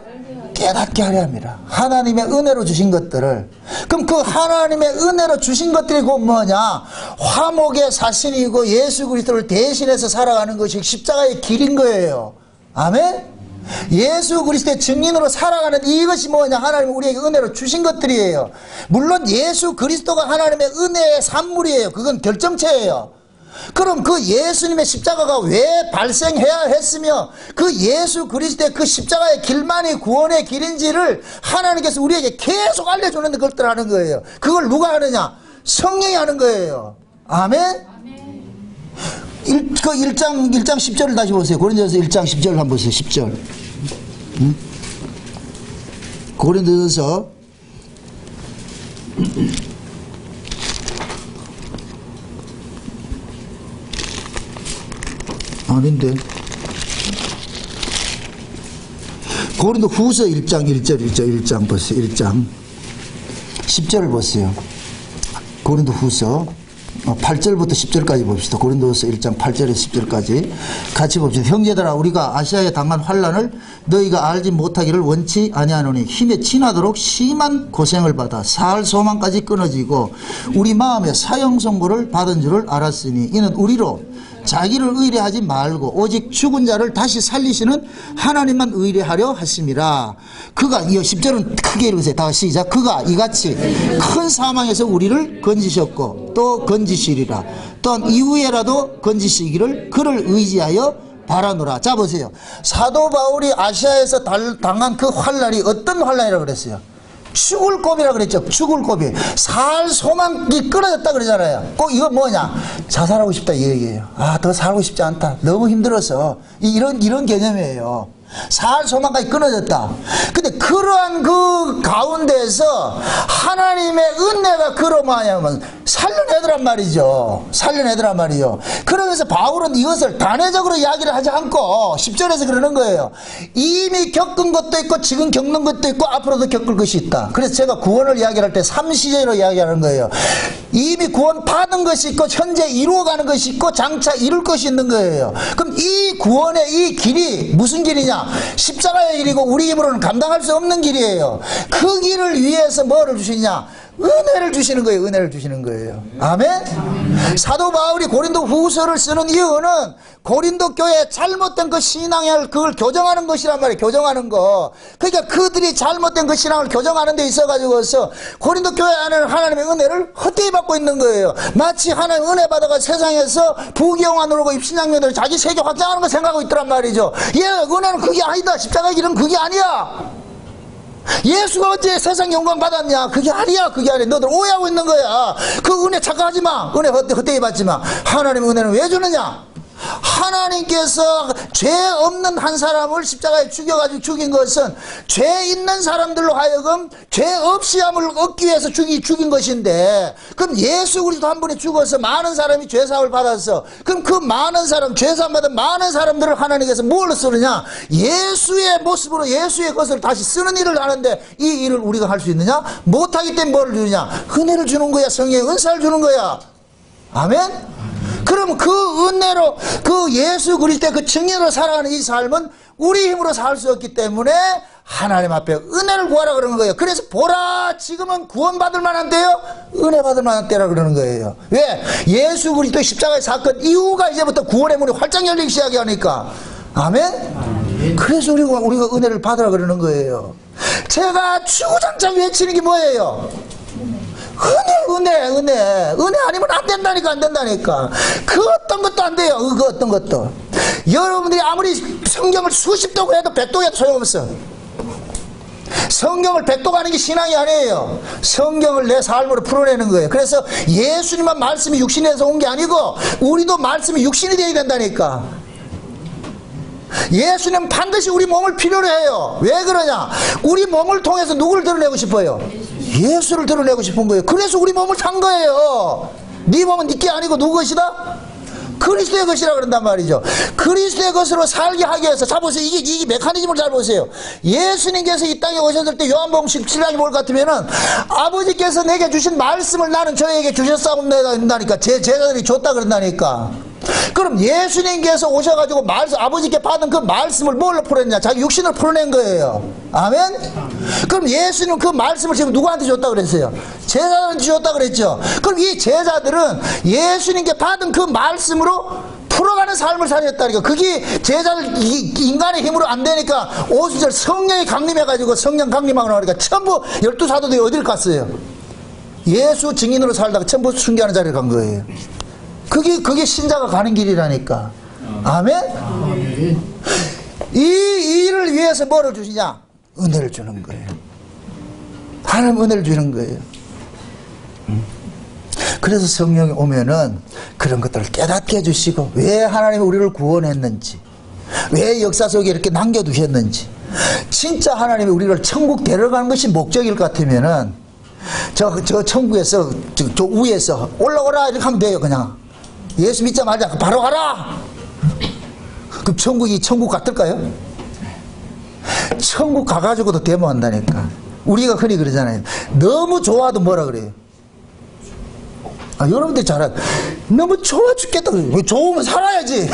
깨닫게 하려 합니다. 하나님의 은혜로 주신 것들을. 그럼 그 하나님의 은혜로 주신 것들이 곧 뭐냐? 화목의 사신이고 예수 그리스도를 대신해서 살아가는 것이 십자가의 길인 거예요. 아멘? 예수 그리스도의 증인으로 살아가는 이것이 뭐냐? 하나님이 우리에게 은혜로 주신 것들이에요. 물론 예수 그리스도가 하나님의 은혜의 산물이에요. 그건 결정체예요. 그럼 그 예수님의 십자가가 왜 발생해야 했으며 그 예수 그리스도의 그 십자가의 길만이 구원의 길인지를 하나님께서 우리에게 계속 알려주는 것들 하는 거예요. 그걸 누가 하느냐? 성령이 하는 거예요. 아멘? 1장 10절을 다시 보세요. 고린도전서 1장 10절 한번 보세요. 10절. 고린도전서 아닌데. 고린도 후서 1장 1장 보세요. 1장 10절을 보세요. 고린도 후서 8절부터 10절까지 봅시다. 고린도서 1장 8절에서 10절까지 같이 봅시다. 형제들아, 우리가 아시아에 당한 환난을 너희가 알지 못하기를 원치 아니하노니 힘에 지나도록 심한 고생을 받아 살 소망까지 끊어지고 우리 마음에 사형 선고를 받은 줄을 알았으니 이는 우리로 자기를 의뢰하지 말고 오직 죽은 자를 다시 살리시는 하나님만 의뢰하려 하심이라. 그가, 이 10절은 크게 읽으세요. 다 시작. 그가 이같이 큰 사망에서 우리를 건지셨고 또 건지시리라. 또한 이후에라도 건지시기를 그를 의지하여 바라노라. 자 보세요. 사도 바울이 아시아에서 당한 그 환난이 어떤 환난이라고 그랬어요? 죽을 고비라 그랬죠. 죽을 고비. 살 소망이 끊어졌다 그러잖아요. 꼭 이거 뭐냐? 자살하고 싶다 이 얘기예요. 아, 더 살고 싶지 않다. 너무 힘들어서. 이런 개념이에요. 살 소망까지 끊어졌다. 근데 그러한 그 가운데서 하나님의 은혜가 그로 뭐냐면 살려내더란 말이죠. 살려내더란 말이죠. 그러면서 바울은 이것을 단회적으로 이야기를 하지 않고 10절에서 그러는 거예요. 이미 겪은 것도 있고 지금 겪는 것도 있고 앞으로도 겪을 것이 있다. 그래서 제가 구원을 이야기할 때 3시제로 이야기하는 거예요. 이미 구원 받은 것이 있고 현재 이루어가는 것이 있고 장차 이룰 것이 있는 거예요. 그럼 이 구원의 이 길이 무슨 길이냐? 십자가의 길이고 우리 힘으로는 감당할 수 없는 길이에요. 그 길을 위해서 뭐를 주시냐? 은혜를 주시는 거예요. 은혜를 주시는 거예요. 아멘? 사도 바울이 고린도 후서를 쓰는 이유는 고린도 교회의 잘못된 그 신앙을 그걸 교정하는 것이란 말이에요. 교정하는 거. 그러니까 그들이 잘못된 그 신앙을 교정하는 데 있어가지고서 고린도 교회 안에는 하나님의 은혜를 헛되이 받고 있는 거예요. 마치 하나님 은혜 받아가 세상에서 부귀영화누르고 입신양면으로 자기 세계 확장하는 거 생각하고 있더란 말이죠. 은혜는 그게 아니다. 십자가의 길은 그게 아니야. 예수가 어째 세상 영광 받았냐? 그게 아니야. 그게 아니야. 너들 오해하고 있는 거야. 그 은혜 착각하지 마. 은혜 헛되이 받지 마. 하나님의 은혜는 왜 주느냐? 하나님께서 죄 없는 한 사람을 십자가에 죽여가지고 죽인 것은 죄 있는 사람들로 하여금 죄 없이 함을 얻기 위해서 죽인 것인데, 그럼 예수 그리스도 한 분이 죽어서 많은 사람이 죄사함을 받았어. 그럼 그 많은 사람, 죄사함 받은 많은 사람들을 하나님께서 뭘로 쓰느냐? 예수의 모습으로 예수의 것을 다시 쓰는 일을 하는데, 이 일을 우리가 할 수 있느냐? 못하기 때문에 뭐를 주느냐? 은혜를 주는 거야. 성령의 은사를 주는 거야. 아멘? 그럼 그 은혜로 그 예수 그리스도의 그 증인으로 살아가는 이 삶은 우리 힘으로 살 수 없기 때문에 하나님 앞에 은혜를 구하라 그러는 거예요. 그래서 보라, 지금은 구원받을 만한 때요, 은혜 받을 만한 때라 그러는 거예요. 왜? 예수 그리스도의 십자가의 사건 이후가 이제부터 구원의 문이 활짝 열리기 시작하니까. 아멘? 그래서 우리가 은혜를 받으라 그러는 거예요. 제가 주구장창 외치는 게 뭐예요? 은혜 아니면 안 된다니까. 그 어떤 것도 안 돼요. 그 어떤 것도. 여러분들이 아무리 성경을 수십 독을 해도 100독 해도 소용없어. 성경을 100독 하는 게 신앙이 아니에요. 성경을 내 삶으로 풀어내는 거예요. 그래서 예수님만 말씀이 육신이 돼서 온 게 아니고 우리도 말씀이 육신이 되어야 된다니까. 예수님 반드시 우리 몸을 필요로 해요. 왜 그러냐? 우리 몸을 통해서 누구를 드러내고 싶어요? 예수를 드러내고 싶은 거예요. 그래서 우리 몸을 산 거예요. 네 몸은 네 게 아니고 누구 것이다? 그리스도의 것이라 그런단 말이죠. 그리스도의 것으로 살게 하기 위해서, 자 보세요. 이게 메커니즘을 잘 보세요. 예수님께서 이 땅에 오셨을 때 요한복음 17장이 뭘 같으면은 아버지께서 내게 주신 말씀을 나는 저에게 주셨사옵나니까, 제 제자들이 줬다 그런다니까. 그럼 예수님께서 오셔가지고 아버지께 받은 그 말씀을 뭘로 풀어냈냐? 자기 육신을 풀어낸 거예요. 아멘? 그럼 예수님 그 말씀을 지금 누구한테 줬다 그랬어요? 제자들한테 줬다 그랬죠. 그럼 이 제자들은 예수님께 받은 그 말씀으로 풀어가는 삶을 살렸다니까. 그게 인간의 힘으로 안 되니까 5절 성령이 강림해가지고 성령 강림하고 나니까 전부 12사도들이 어디를 갔어요? 예수 증인으로 살다가 전부 순교하는 자리에 간 거예요. 그게 신자가 가는 길이라니까. 아멘? 이 일을 위해서 뭐를 주시냐? 은혜를 주는 거예요. 하나님 은혜를 주는 거예요. 그래서 성령이 오면은 그런 것들을 깨닫게 해주시고, 왜 하나님이 우리를 구원했는지, 왜 역사 속에 이렇게 남겨두셨는지, 진짜 하나님이 우리를 천국 데려가는 것이 목적일 것 같으면은 저 천국에서 저 위에서 올라오라 이렇게 하면 돼요. 그냥 예수 믿자 말자 바로 가라. 그럼 천국 같을까요? 천국 가가지고도 데모한다니까. 우리가 흔히 그러잖아요. 너무 좋아도 뭐라 그래요? 여러분들 잘 알아요. 너무 좋아 죽겠다. 좋으면 살아야지.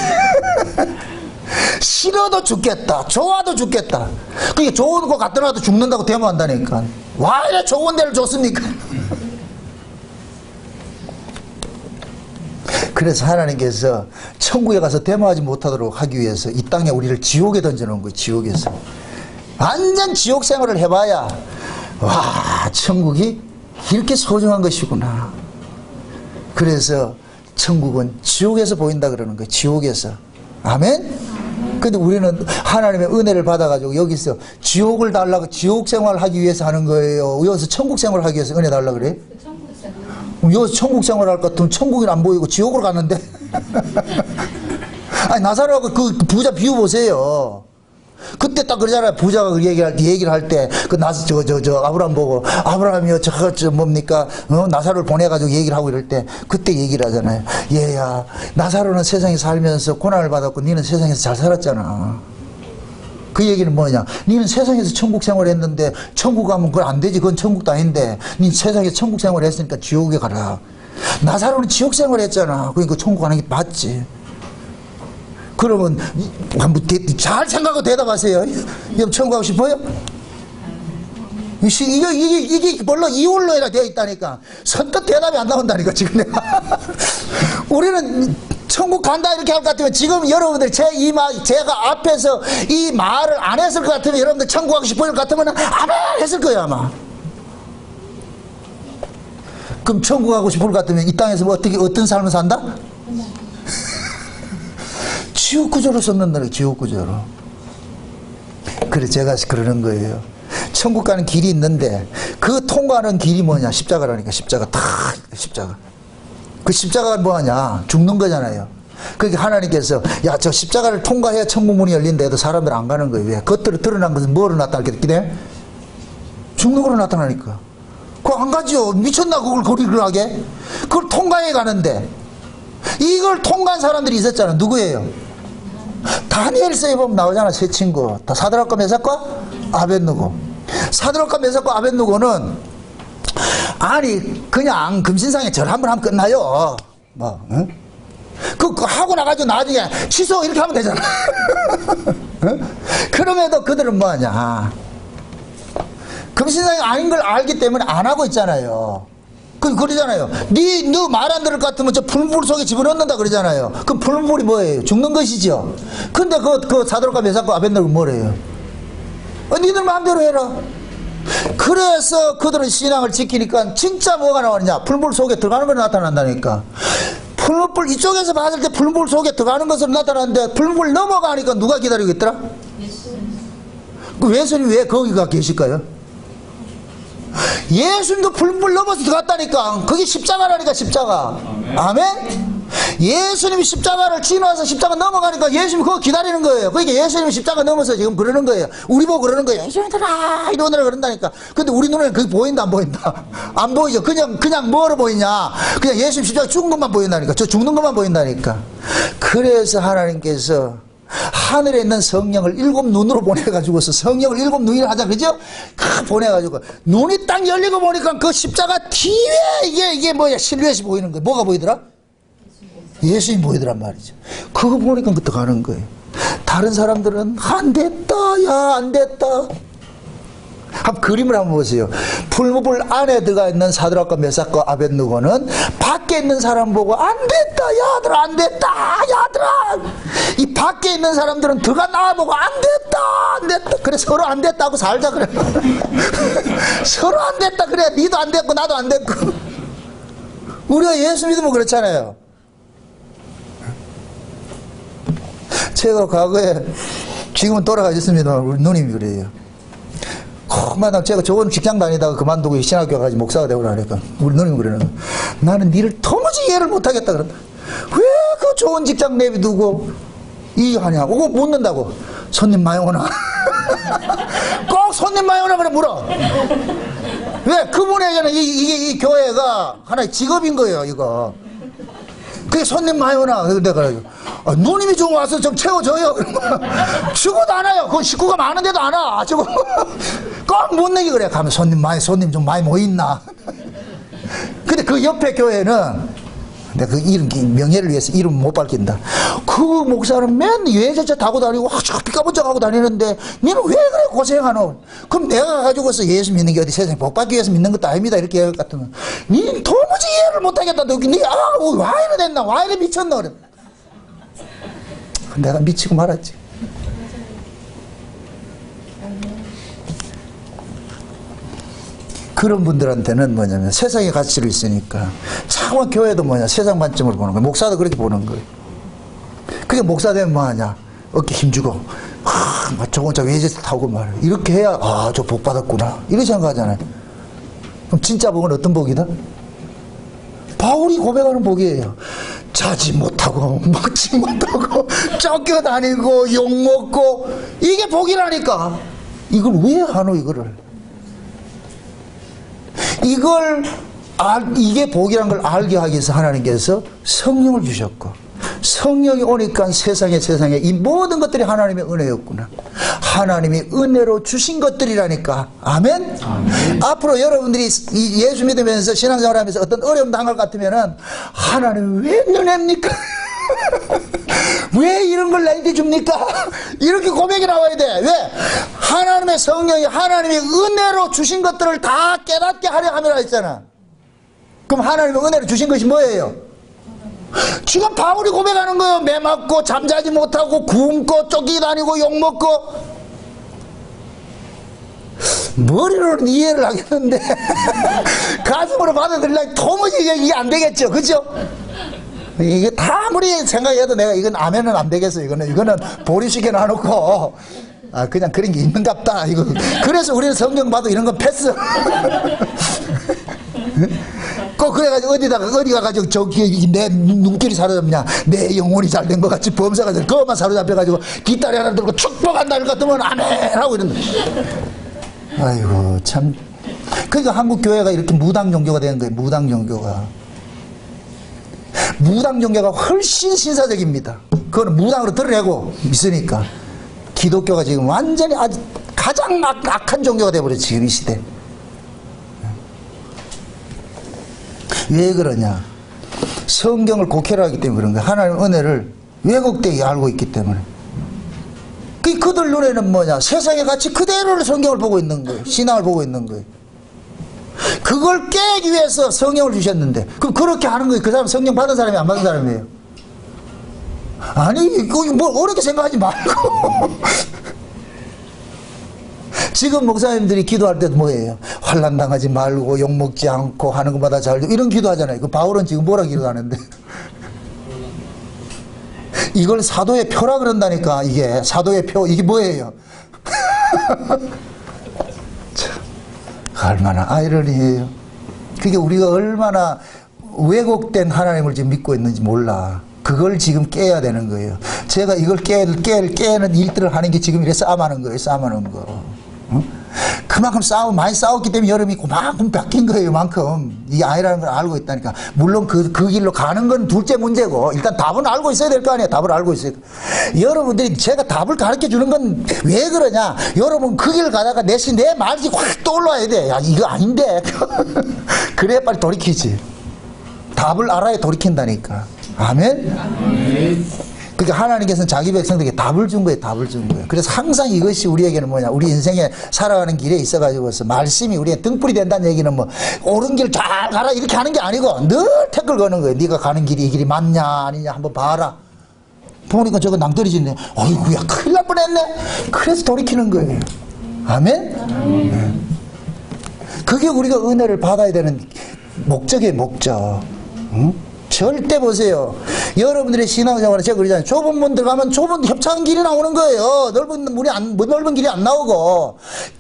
싫어도 죽겠다. 좋아도 죽겠다. 그게 좋은 거 갖다 놔도 죽는다고 데모한다니까. 와, 이래 좋은 데를 줬습니까? 그래서 하나님께서 천국에 가서 데모하지 못하도록 하기 위해서 이 땅에 우리를 지옥에 던져놓은 거예요. 지옥에서. 완전 지옥 생활을 해봐야, 와, 천국이 이렇게 소중한 것이구나. 그래서 천국은 지옥에서 보인다 그러는 거예요. 지옥에서. 아멘? 근데 우리는 하나님의 은혜를 받아가지고 여기서 지옥을 달라고, 지옥 생활을 하기 위해서 하는 거예요. 여기서 천국 생활을 하기 위해서 은혜 달라고 그래? 여기서 천국 생활을 할 것 같으면 천국이 안 보이고 지옥으로 갔는데? 아니, 나사로하고 그 부자 비유 보세요. 그때 딱 그러잖아요. 부자가 그 얘기를 할 때, 아브라함 보고, 아브라함이요, 뭡니까? 나사로를 보내가지고 얘기를 하고 이럴 때, 그때 얘기를 하잖아요. 얘야, 나사로는 세상에 살면서 고난을 받았고, 니는 세상에서 잘 살았잖아. 그 얘기는 뭐냐? 니는 세상에서 천국 생활 했는데, 천국 가면 그건 안 되지. 그건 천국도 아닌데, 니 세상에서 천국 생활 했으니까 지옥에 가라. 나사로는 지옥 생활 했잖아. 그러니까 천국 가는 게 맞지. 그러면 한번 잘 생각하고 대답하세요. 여러분 천국 가고 싶어요? 이게 뭘로 이울로에라 되어 있다니까. 선뜻 대답이 안 나온다니까 지금 내가. 우리는 천국 간다 이렇게 할 것 같으면 지금 여러분들 제가 앞에서 이 말을 안 했을 것 같으면 여러분들 천국 가고 싶을 것 같으면 아멘 했을 거예요 아마. 그럼 천국 가고 싶을 것 같으면 이 땅에서 어떤 삶을 산다? 지옥구조로 썼는다. 지옥구조로. 그래 제가 그러는 거예요. 천국 가는 길이 있는데 그 통과하는 길이 뭐냐? 십자가라니까. 십자가. 그 십자가가 뭐하냐? 죽는 거잖아요. 그러니까 하나님께서 야, 저 십자가를 통과해야 천국문이 열린데도 사람들 안 가는 거예요. 왜? 겉으로 드러난 것은 뭐로 나타나게? 죽는 거로 나타나니까. 그거 안 가죠. 미쳤나 그걸 거리를 하게? 그걸 통과해 가는데 이걸 통과한 사람들이 있었잖아. 누구예요? 다니엘서에 보면 나오잖아. 세 친구. 다 사드락과 메삭과 아벳느고. 사드락과 메삭과 아벳느고는 아니 그냥 금신상에 절 한번 하면 끝나요. 뭐 응? 그거 하고 나가지고 나중에 취소 이렇게 하면 되잖아. 응? 그럼에도 그들은 뭐하냐? 금신상이 아닌 걸 알기 때문에 안 하고 있잖아요. 그러잖아요. 너 말 안 들을 것 같으면 저 풀물 속에 집어넣는다 그러잖아요. 그 풀물이 뭐예요? 죽는 것이죠. 근데 그 사드락과 메삭과 아벳느고는 뭐래요? 니들 마음대로 해라. 그래서 그들은 신앙을 지키니까 진짜 뭐가 나오느냐? 풀물 속에 들어가는 걸 나타난다니까. 풀물 이쪽에서 봤을 때 풀물 속에 들어가는 것으로 나타나는데 풀물 넘어가니까 누가 기다리고 있더라? 예수님 왜 거기가 계실까요? 예수님도 풀물 넘어서 들어갔다니까. 그게 십자가라니까. 십자가. 아멘? 예수님이 십자가를 지나서 십자가 넘어가니까 예수님이 그거 기다리는 거예요. 그러니까 예수님이 십자가 넘어서 지금 그러는 거예요. 우리 보고 그러는 거예요. 예수님들아 이러느라 그런다니까. 근데 우리 눈에는 그게 보인다 안 보인다? 안 보이죠. 그냥 뭐로 보이냐? 그냥 예수님 십자가 죽은 것만 보인다니까. 저 죽는 것만 보인다니까. 그래서 하나님께서 하늘에 있는 성령을 7 눈으로 보내가지고서 성령을 7 눈이라 하자 그죠? 보내가지고 눈이 딱 열리고 보니까 그 십자가 뒤에 이게 뭐야? 실루엣이 보이는 거야. 뭐가 보이더라? 예수님 보이더란 말이죠. 그거 보니까 그때 가는 거예요. 다른 사람들은 안 됐다 야 안 됐다. 한번 그림을 한번 보세요. 풀무불 안에 들어가 있는 사드락과 메삭과 아벳느고는 밖에 있는 사람 보고 안 됐다 야들아 안 됐다 야들아, 이 밖에 있는 사람들은 들어가 나와보고 안 됐다 안 됐다 그래 서로 안 됐다고 살자 그래. 서로 안 됐다 그래. 니도 안 됐고 나도 안 됐고. 우리가 예수 믿으면 그렇잖아요. 제가 과거에, 지금은 돌아가셨습니다. 우리 누님이 그래요. 마당 제가 좋은 직장 다니다가 그만두고 신학교 가서 목사가 되고 나니까 우리 누님이 그러는 거예요. 나는 니를 도무지 이해를 못하겠다 그런다. 왜 그 좋은 직장 내비두고 이 하냐고. 그거 묻는다고. 손님 많이 오나? 꼭 손님 많이 오나 그래 물어. 왜? 그분에게는 이 교회가 하나의 직업인 거예요 이거. 그게 손님 많이 오나? 내가 누님이 좀 와서 좀 채워줘요. 죽어도 안 와요. 그 식구가 많은데도 안 와. 꼭 못 내기 그래. 가면 손님 좀 많이 모였나? 근데 그 옆에 교회는 내가 그 이름, 명예를 위해서 이름 못 밝힌다. 그 목사는 맨 외제차 타고 다니고 피까번쩍하고 다니는데 니는 왜 그래 고생하노? 그럼 내가 가지고서 예수 믿는 게 어디 세상에 복 받기 위해서 믿는 것도 아닙니다. 이렇게 얘기할 것 같으면 니는 도무지 이해를 못하겠다. 와 이래 됐나? 와 이래 미쳤나? 그래. 내가 미치고 말았지. 그런 분들한테는 뭐냐면 세상의 가치로 있으니까 차마 교회도 뭐냐 세상 관점으로 보는 거예요. 목사도 그렇게 보는 거예요. 그게 목사 되면 뭐하냐 어깨 힘주고 좋은 차 외제차 타고 말이야. 이렇게 해야 저 복 받았구나 이렇게 생각하잖아요. 그럼 진짜 복은 어떤 복이다? 바울이 고백하는 복이에요. 자지 못하고 먹지 못하고 쫓겨다니고 욕먹고 이게 복이라니까. 이걸 왜 하노 이거를. 이게 복이란 걸 알게 하기 위해서 하나님께서 성령을 주셨고, 성령이 오니까 세상에 이 모든 것들이 하나님의 은혜였구나. 하나님이 은혜로 주신 것들이라니까. 아멘? 아멘. 앞으로 여러분들이 예수 믿으면서 신앙생활 하면서 어떤 어려움 당할 것 같으면은 하나님 왜 은혜입니까? 왜 이런 걸 나에게 줍니까? 이렇게 고백이 나와야 돼. 왜? 하나님의 성령이 하나님의 은혜로 주신 것들을 다 깨닫게 하려 함이라 했잖아. 그럼 하나님의 은혜로 주신 것이 뭐예요? 지금 바울이 고백하는 거예요. 매 맞고 잠자지 못하고 굶고 쫓기다니고 욕먹고. 머리로는 이해를 하겠는데 가슴으로 받아들이려면 도무지 이게 안 되겠죠. 그죠? 이게 다 아무리 생각해도 내가 이건 아멘은 안 되겠어. 이거는 보리시켜 놔놓고 그냥 그런 게 있는갑다. 이거 그래서 우리는 성경 봐도 이런 건 패스. 꼭 그래가지고 어디 가가지고 저기 내 눈길이 사로잡냐, 내 영혼이 잘 된 것 같이 범사가 될 그것만 사로잡혀가지고 뒷다리 하나 들고 축복한다는 것 같으면 아멘 하고 이런다. 아이고 참. 그러니까 한국 교회가 이렇게 무당 종교가 되는 거예요. 무당 종교가 훨씬 신사적입니다. 그거는 무당으로 드러내고 있으니까. 기독교가 지금 완전히 아주 가장 악한 종교가 되어버렸지 지금 이 시대. 왜 그러냐? 성경을 곡해를 하기 때문에 그런 거야. 하나님의 은혜를 왜곡되게 알고 있기 때문에. 그들 눈에는 뭐냐? 세상의 가치 그대로 성경을 보고 있는 거예요. 신앙을 보고 있는 거예요. 그걸 깨기 위해서 성령을 주셨는데, 그럼 그렇게 하는 거예요. 그 사람 성령 받은 사람이 안 받은 사람이에요? 아니, 뭐 어렵게 생각하지 말고. 지금 목사님들이 기도할 때도 뭐예요? 환난 당하지 말고 욕먹지 않고 하는 것마다 잘 되고 이런 기도하잖아요. 그 바울은 지금 뭐라 기도하는데? 이걸 사도의 표라 그런다니까. 이게 사도의 표. 이게 뭐예요? 참, 얼마나 아이러니해요. 그게 우리가 얼마나 왜곡된 하나님을 지금 믿고 있는지 몰라. 그걸 지금 깨야 되는 거예요. 제가 이걸 깨는 일들을 하는 게 지금 이래 싸움하는 거예요. 싸움하는 거. 응? 그만큼 많이 싸웠기 때문에 여러분이 그만큼 바뀐 거예요. 이만큼. 이게 아니라는 걸 알고 있다니까. 물론 그 길로 가는 건 둘째 문제고, 일단 답은 알고 있어야 될 거 아니에요. 답을 알고 있어야 돼. 여러분들이 제가 답을 가르쳐 주는 건 왜 그러냐? 여러분 그 길 가다가 내 말이 확 떠올라야 돼. 야, 이거 아닌데. 그래야 빨리 돌이키지. 답을 알아야 돌이킨다니까. 아멘? 그러니까 하나님께서는 자기 백성들에게 답을 준 거예요. 답을 준 거예요. 그래서 항상 이것이 우리에게는 뭐냐, 우리 인생에 살아가는 길에 있어가지고서 말씀이 우리의 등불이 된다는 얘기는 뭐 옳은 길 잘 가라 이렇게 하는 게 아니고 늘 태클 거는 거예요. 네가 가는 길이 이 길이 맞냐 아니냐 한번 봐라. 보니까 저거 낭떠러지네. 어이구야 큰일 날 뻔했네. 그래서 돌이키는 거예요. 아멘? 그게 우리가 은혜를 받아야 되는 목적이에요. 목적. 응? 절대 보세요. 여러분들의 신앙생활은 제가 그러잖아요. 좁은 문 들어가면 좁은 협착한 길이 나오는 거예요. 넓은 길이 안 나오고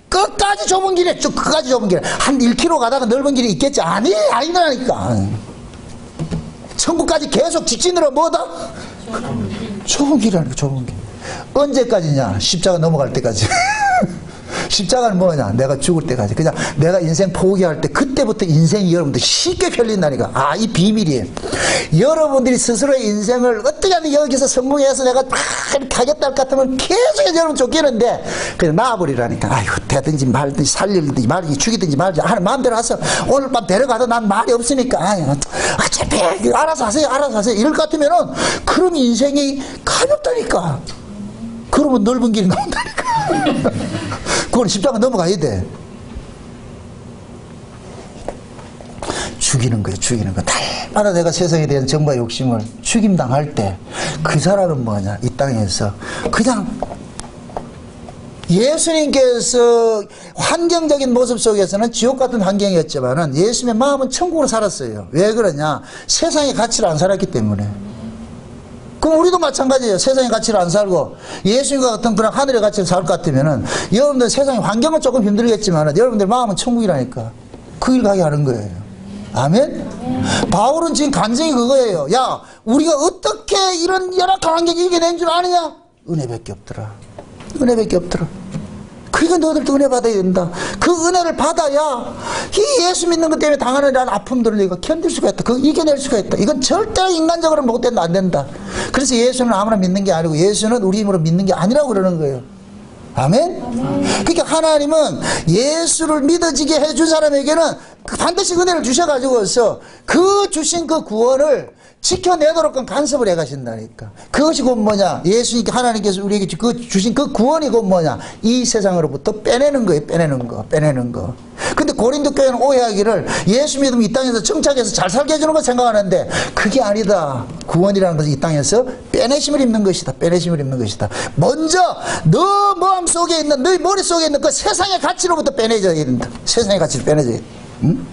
끝까지 좁은 길에 쭉 끝까지 좁은 길 한 1km 가다가 넓은 길이 있겠지. 아니라니까. 천국까지 계속 직진으로 뭐다? 좁은 길이라니까. 좁은 길. 언제까지냐? 십자가 넘어갈 때까지. 십자가는 뭐냐? 내가 죽을 때까지. 그냥 내가 인생 포기할 때 그때부터 인생이 여러분들 쉽게 펼린다니까. 아, 이 비밀이에요. 여러분들이 스스로의 인생을 어떻게 하면 여기서 성공해서 내가 막 가겠다 할 것 같으면 계속 여러분 쫓기는데 그냥 놔버리라니까. 아이고 되든지 말든지 살리든지 말든지 죽이든지 말든지 하는 마음대로 하세요. 오늘 밤 데려가도 난 말이 없으니까 어차피 알아서 하세요. 알아서 하세요. 이럴 것 같으면은 그럼 인생이 가볍다니까. 그러면 넓은 길이 나온다니까. 그건 십자가 넘어가야 돼. 죽이는 거예요. 죽이는 거. 날마다 내가 세상에 대한 정보와 욕심을 죽임당할 때 그 사람은 뭐냐, 이 땅에서 그냥 예수님께서 환경적인 모습 속에서는 지옥 같은 환경이었지만은 예수님의 마음은 천국으로 살았어요. 왜 그러냐? 세상의 가치를 안 살았기 때문에. 그럼 우리도 마찬가지예요. 세상의 가치를 안 살고 예수님과 같은 그런 하늘의 가치를 살 것 같으면은 여러분들 세상의 환경은 조금 힘들겠지만 여러분들 마음은 천국이라니까. 그 길 가게 하는 거예요. 아멘? 바울은 지금 간증이 그거예요. 야, 우리가 어떻게 이런 열악한 환경을 이겨낸 줄 아느냐? 은혜밖에 없더라. 은혜밖에 없더라. 그러니까 너희들도 은혜 받아야 된다. 그 은혜를 받아야 이 예수 믿는 것 때문에 당하는 이런 아픔들을 내가 견딜 수가 있다. 그거 이겨낼 수가 있다. 이건 절대 인간적으로 못 된다. 안 된다. 그래서 예수는 아무나 믿는 게 아니고 예수는 우리 힘으로 믿는 게 아니라고 그러는 거예요. 아멘? 그러니까 하나님은 예수를 믿어지게 해준 사람에게는 반드시 은혜를 주셔가지고서 그 주신 그 구원을 지켜내도록 간섭을 해가신다니까. 그것이 곧 뭐냐? 예수님께 하나님께서 우리에게 주신 그 구원이 곧 뭐냐? 이 세상으로부터 빼내는 거예요. 빼내는 거. 빼내는 거. 근데 고린도 교회는 오해하기를 예수 믿으면 이 땅에서 정착해서 잘 살게 해주는 거 생각하는데 그게 아니다. 구원이라는 것은 이 땅에서 빼내심을 입는 것이다. 빼내심을 입는 것이다. 먼저 너 마음속에 있는, 너희 머릿속에 있는 그 세상의 가치로부터 빼내줘야 된다. 세상의 가치를 빼내줘야 된다. 응?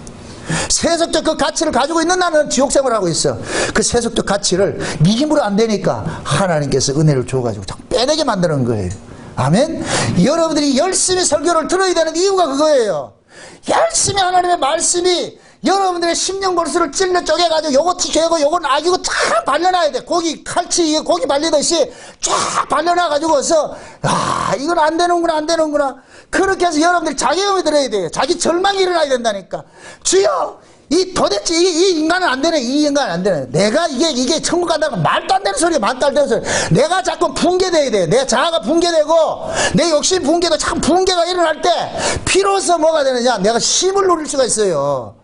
세속적 그 가치를 가지고 있는 나는 지옥생활을 하고 있어. 그 세속적 가치를 네 힘으로 안 되니까 하나님께서 은혜를 줘가지고 자꾸 빼내게 만드는 거예요. 아멘? 여러분들이 열심히 설교를 들어야 되는 이유가 그거예요. 열심히 하나님의 말씀이 여러분들의 심령 골수를 찔러 쪼개가지고 요거 죄고 요건 악이고 쫙 발려놔야 돼. 고기 칼치 고기 발리듯이 쫙 발려놔가지고서 이건 안 되는구나 안 되는구나. 그렇게 해서 여러분들이 자기 마음에 들어야 돼요. 자기 절망이 일어나야 된다니까. 주여 도대체 이 인간은 안 되네. 이 인간은 안 되네. 내가 이게 천국 간다는 건 말도 안 되는 소리야. 말도 안 되는 소리. 내가 자꾸 붕괴돼야 돼. 내 자아가 붕괴되고 내 욕심 붕괴도 참 붕괴가 일어날 때 비로소 뭐가 되느냐? 내가 힘을 누릴 수가 있어요.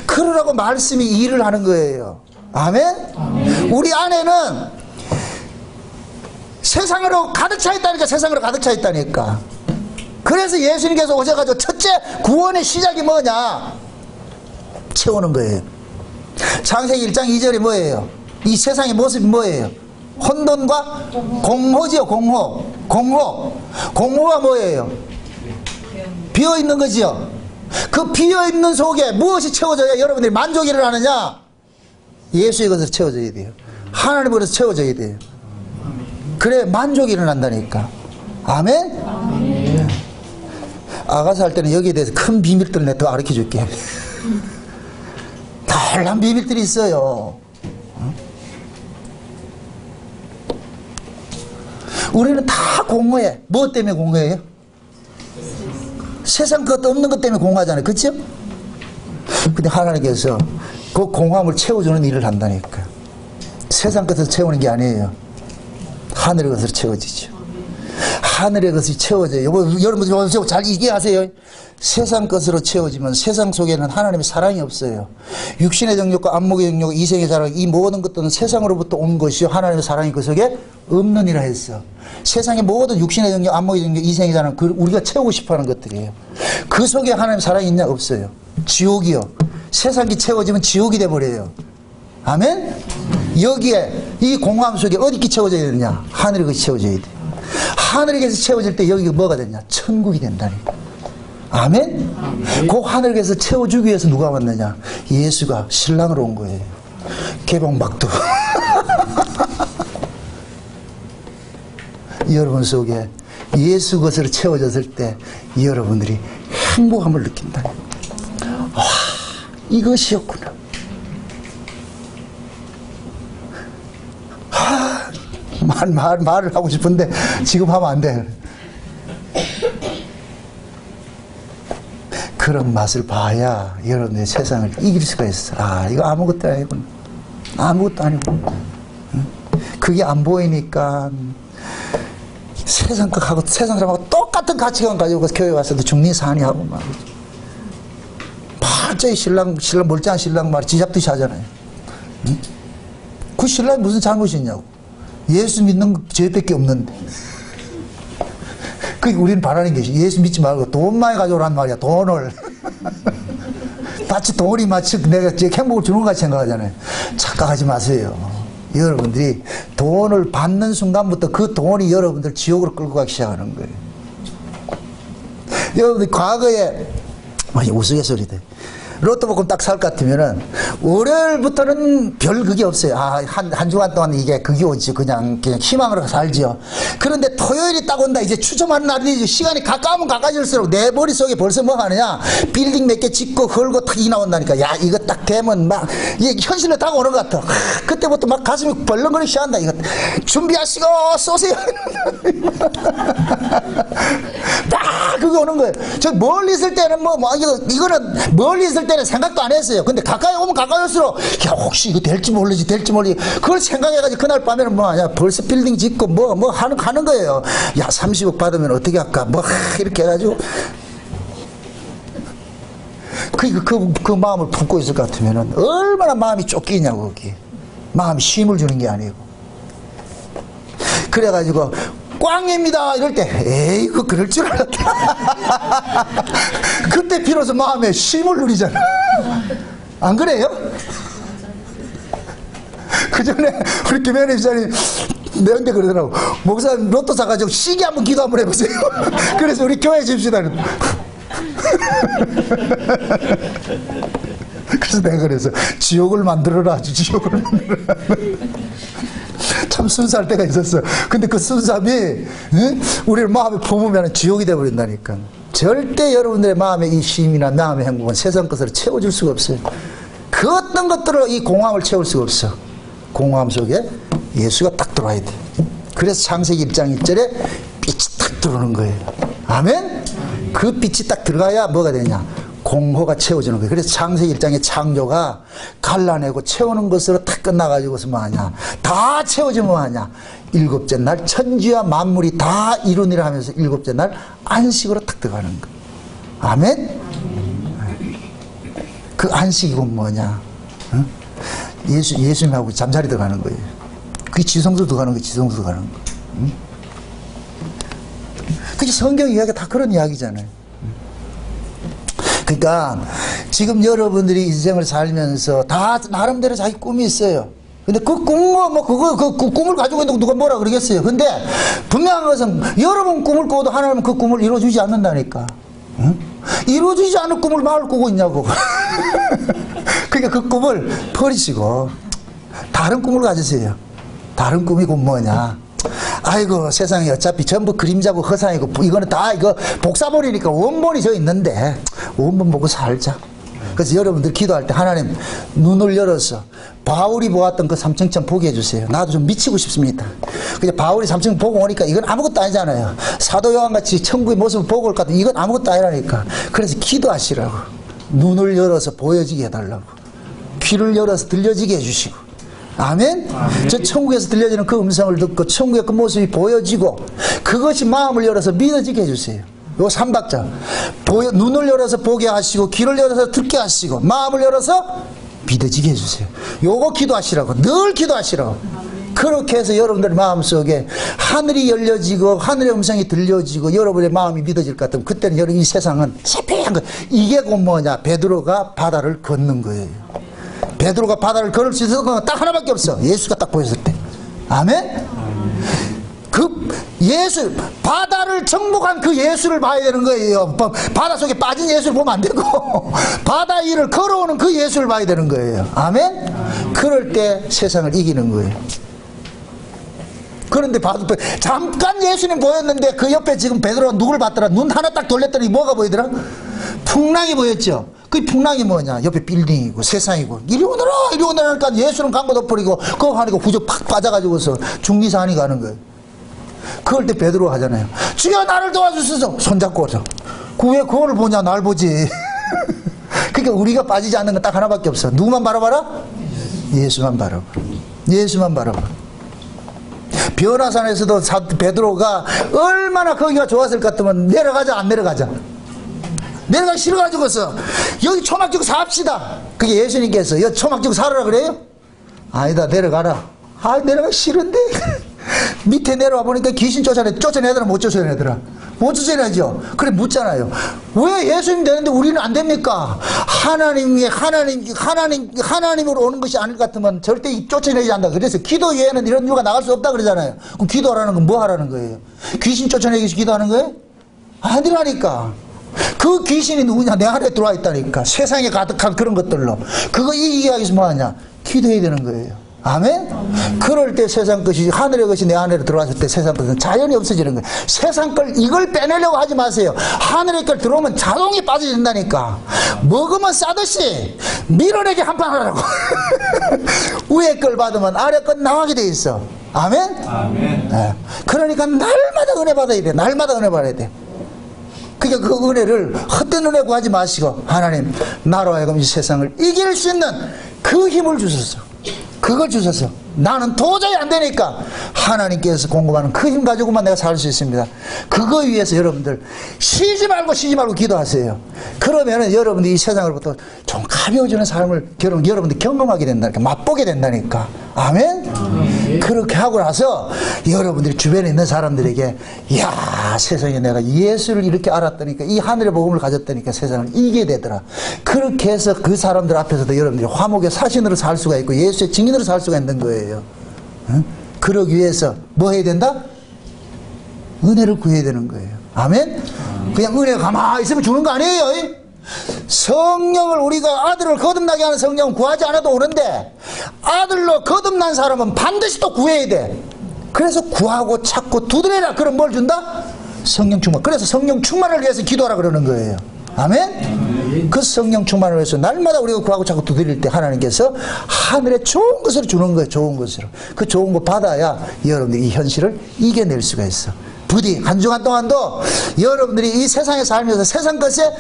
그러라고 말씀이 일을 하는 거예요. 아멘? 아멘. 우리 안에는 세상으로 가득 차 있다니까. 세상으로 가득 차 있다니까. 그래서 예수님께서 오셔가지고 첫째 구원의 시작이 뭐냐? 채우는 거예요. 창세기 1장 2절이 뭐예요? 이 세상의 모습이 뭐예요? 혼돈과 공허지요. 공허가 뭐예요? 비어있는 거지요. 그 비어있는 속에 무엇이 채워져야 여러분들이 만족이 일어나느냐? 예수의 것으로 채워져야 돼요. 하나님으로서 채워져야 돼요. 그래 만족이 일어난다니까. 아멘? 아멘. 아가서 할 때는 여기에 대해서 큰 비밀들을 내가 더 가르쳐 줄게. 다양한 비밀들이 있어요. 우리는 다 공허해. 뭐 때문에 공허해요? 세상 것 없는 것 때문에 공허하잖아요. 그렇죠? 근데 하나님께서 그 공허함을 채워주는 일을 한다니까. 세상 것을 채우는 게 아니에요. 하늘의 것으로 채워지죠. 하늘의 것이 채워져요. 여러분 잘 이해하세요. 세상 것으로 채워지면 세상 속에는 하나님의 사랑이 없어요. 육신의 정욕과 안목의 정욕, 이생의 사랑, 이 모든 것들은 세상으로부터 온 것이요 하나님의 사랑이 그 속에 없느니라 했어. 세상의 모든 육신의 정욕, 안목의 정욕, 이생의 사랑, 우리가 채우고 싶어하는 것들이에요. 그 속에 하나님의 사랑이 있냐? 없어요. 지옥이요. 세상이 채워지면 지옥이 돼버려요. 아멘? 여기에 이 공허함 속에 어디게 채워져야 되느냐? 하늘의 것이 채워져야 돼. 하늘의 것이 채워질 때 여기가 뭐가 되냐? 천국이 된다니까. 아멘? 그 하늘에서 채워주기 위해서 누가 왔느냐? 예수가 신랑으로 온 거예요. 개봉박두. 여러분 속에 예수 것으로 채워졌을 때 여러분들이 행복함을 느낀다. 와, 이것이었구나. 말을 하고 싶은데 지금 하면 안 돼. 그런 맛을 봐야 여러분의 세상을 이길 수가 있어. 아, 이거 아무것도 아니구나. 아무것도 아니구나. 그게 안 보이니까 세상 것하고 세상 사람하고 똑같은 가치관 가지고 교회 와서도 중리사니 하고 막 발자기 신랑 멀쩡한 신랑 말이 지잡듯이 하잖아요. 응? 그 신랑이 무슨 잘못이 있냐고. 예수 믿는 죄밖에 없는데. 그게 우리는 바라는 것이 예수 믿지 말고 돈 많이 가져오란 말이야. 돈을. 마치 돈이 마치 내가 제 행복을 주는 것 같이 생각하잖아요. 착각하지 마세요. 여러분들이 돈을 받는 순간부터 그 돈이 여러분들 지옥으로 끌고 가기 시작하는 거예요. 여러분들 과거에 우스갯소리들 로또 복권 딱 살 것 같으면은 월요일부터는 별 그게 없어요. 아, 한 주간 동안 이게 그게 오지. 그냥 희망으로 살지요. 그런데 토요일이 딱 온다. 이제 추첨하는 날이지. 시간이 가까우면 가까워질수록 내 머릿속에 벌써 뭐 하느냐. 빌딩 몇 개 짓고 헐고 탁이 나온다니까. 야, 이거 딱 되면 막 이게 현실로 다가오는 것 같아. 그때부터 막 가슴이 벌렁거리기 시작한다. 이거 준비하시고 쏘세요. 딱 그게 오는 거예요. 저 멀리 있을 때는 이거는 멀리 있을 때는 생각도 안 했어요. 근데 가까이 오면 가까울수록 야, 혹시 이거 될지 모르지 그걸 생각해가지고 그날 밤에는 뭐 하냐 벌써 빌딩 짓고 뭐 하는 거예요. 야, 30억 받으면 어떻게 할까 이렇게 해가지고 그 마음을 품고 있을 것 같으면은 얼마나 마음이 쫓기냐고. 거기 마음이 쉼을 주는 게 아니고. 그래가지고 꽝입니다 이럴 때 에이 그럴 줄 알았다. 그때 비로소 마음에 쉼을 누리잖아. 안 그래요? 그 전에 우리 김현희 집사님 내한테 그러더라고. 목사님 로또 사가지고 시기 한번 기도 한번 해보세요. 그래서 우리 교회 집시다. 그래서 내가 그래서 지옥을 만들어라. 아주 지옥을 만들어라. 참 순수할 때가 있었어. 근데 그 순수함이 우리를 마음에 품으면 지옥이 되어버린다니까. 절대 여러분들의 마음의 이 쉼이나 마음의 행복은 세상 것으로 채워줄 수가 없어요. 그 어떤 것들로 이 공허함을 채울 수가 없어. 공허함 속에 예수가 딱 들어와야 돼. 그래서 창세기 1장 1절에 빛이 딱 들어오는 거예요. 아멘? 그 빛이 딱 들어가야 뭐가 되냐? 공허가 채워지는 거예요. 그래서 창세기 1장의 창조가 갈라내고 채우는 것으로 딱 끝나가지고서 뭐하냐? 다 채워지면 뭐하냐? 일곱째 날 천지와 만물이 다 이루니라 하면서 일곱째 날 안식으로 딱 들어가는 거예요. 아멘? 그 안식이고 뭐냐? 응? 예수님하고 잠자리 들어가는 거예요. 그게 지성소 들어가는 거예요. 지성소 들어가는 거. 응? 그게 성경 이야기가 다 그런 이야기잖아요. 그러니까 지금 여러분들이 인생을 살면서 다 나름대로 자기 꿈이 있어요. 근데 그 꿈을 가지고 있는 누가 뭐라 그러겠어요. 근데 분명한 것은 여러분 꿈을 꿔도 하나님은 그 꿈을 이루어주지 않는다니까. 응? 이루어지지 않은 꿈을 뭘 꾸고 있냐고. 그러니까 그 꿈을 버리시고 다른 꿈을 가지세요. 다른 꿈이 곧 뭐냐? 아이고 세상에 어차피 전부 그림자고 허상이고 이거는 다 이거 복사본이니까 원본이 저 있는데 원본 보고 살자. 그래서 여러분들 기도할 때 하나님 눈을 열어서 바울이 보았던 그 삼층천 보게 해주세요. 나도 좀 미치고 싶습니다. 근데 바울이 삼층천 보고 오니까 이건 아무것도 아니잖아요. 사도 요한같이 천국의 모습을 보고 올 것 같은 이건 아무것도 아니라니까. 그래서 기도하시라고. 눈을 열어서 보여지게 해달라고. 귀를 열어서 들려지게 해주시고 아멘? 저 천국에서 들려지는 그 음성을 듣고 천국의 그 모습이 보여지고 그것이 마음을 열어서 믿어지게 해주세요. 요 3박자. 눈을 열어서 보게 하시고 귀를 열어서 듣게 하시고 마음을 열어서 믿어지게 해주세요. 요거 기도하시라고. 늘 기도하시라고. 그렇게 해서 여러분들 마음속에 하늘이 열려지고 하늘의 음성이 들려지고 여러분의 마음이 믿어질 것 같으면 그때는 여러분 이 세상은 새빨간 거. 이게 곧 뭐냐? 베드로가 바다를 걷는 거예요. 베드로가 바다를 걸을 수 있었던 건 딱 하나밖에 없어. 예수가 딱 보였을 때. 아멘? 그 예수, 바다를 정복한 그 예수를 봐야 되는 거예요. 바다 속에 빠진 예수를 보면 안 되고 바다 위를 걸어오는 그 예수를 봐야 되는 거예요. 아멘? 그럴 때 세상을 이기는 거예요. 그런데 잠깐 예수님 보였는데 그 옆에 지금 베드로가 누굴 봤더라? 눈 하나 딱 돌렸더니 뭐가 보이더라? 풍랑이 보였죠. 그 풍랑이 뭐냐? 옆에 빌딩이고 세상이고 이리 오너라 이리 오너라 하니까 예수는 간 것 엎어리고 그거 하니까 구조 팍 빠져가지고서 중리산이 가는 거예요. 그럴 때 베드로 하잖아요. 주여 나를 도와주소서. 손잡고 오죠. 왜 그거를 보냐? 날 보지. 그러니까 우리가 빠지지 않는 건 딱 하나밖에 없어. 누구만 바라봐라? 예수만 바라봐. 예수만 바라봐. 변화산에서도 베드로가 얼마나 거기가 좋았을 것 같으면 내려가자 안 내려가자. 내려가기 싫어가지고서 여기 초막지고 삽시다. 그게 예수님께서 여기 초막지고 살아라 그래요? 아니다 내려가라. 아 내려가기 싫은데. 밑에 내려와 보니까 귀신 쫓아내더라 못 쫓아내더라. 못 쫓아내죠. 그래 묻잖아요. 왜 예수님 되는데 우리는 안 됩니까? 하나님으로 오는 것이 아닐 것 같으면 절대 쫓아내지 않는다. 그래서 기도 외에는 이런 이유가 나갈 수 없다 그러잖아요. 그럼 기도하라는 건 뭐 하라는 거예요? 귀신 쫓아내기 위해서 기도하는 거예요? 아니라니까. 그 귀신이 누구냐? 내 안에 들어와 있다니까. 세상에 가득한 그런 것들로. 그거 이기기 위해서 뭐 하냐? 기도해야 되는 거예요. 아멘? 그럴 때 세상 것이 하늘의 것이 내 안으로 들어왔을 때 세상 것은 자연히 없어지는 거예요. 세상 걸 이걸 빼내려고 하지 마세요. 하늘의 걸 들어오면 자동이 빠져진다니까. 먹으면 싸듯이 밀어내기 한판 하라고. 위에 걸 받으면 아래 건 나가게 돼 있어. 아멘? 아멘. 네. 그러니까 날마다 은혜 받아야 돼. 날마다 은혜 받아야 돼. 그러니까 그 은혜를 헛된 은혜 구하지 마시고 하나님 나로 하여금 이 세상을 이길 수 있는 그 힘을 주소서. 그걸 주셔서 나는 도저히 안 되니까 하나님께서 공급하는 그 힘 가지고만 내가 살 수 있습니다. 그거 위해서 여러분들 쉬지 말고 기도하세요. 그러면은 여러분들이 이 세상으로부터 좀 가벼워지는 삶을 여러분들이 경험하게 된다니까. 맛보게 된다니까. 아멘? 그렇게 하고 나서 여러분들이 주변에 있는 사람들에게 야 세상에 내가 예수를 이렇게 알았다니까 이 하늘의 복음을 가졌다니까 세상을 이기게 되더라. 그렇게 해서 그 사람들 앞에서도 여러분들이 화목의 사신으로 살 수가 있고 예수의 증인으로 살 수가 있는 거예요. 응? 그러기 위해서 뭐 해야 된다? 은혜를 구해야 되는 거예요. 아멘? 그냥 은혜가 가만히 있으면 주는 거 아니에요. 성령을 우리가 아들을 거듭나게 하는 성령은 구하지 않아도 오는데 아들로 거듭난 사람은 반드시 또 구해야 돼. 그래서 구하고 찾고 두드려라. 그럼 뭘 준다? 성령 충만. 그래서 성령 충만을 위해서 기도하라 그러는 거예요. 아멘? 그 성령 충만을 위해서 날마다 우리가 구하고 자꾸 두드릴 때 하나님께서 하늘에 좋은 것을 주는 거예요. 좋은 것으로. 그 좋은 거 받아야 여러분들이 이 현실을 이겨낼 수가 있어. 부디 한 주간 동안도 여러분들이 이 세상에 살면서 세상 것에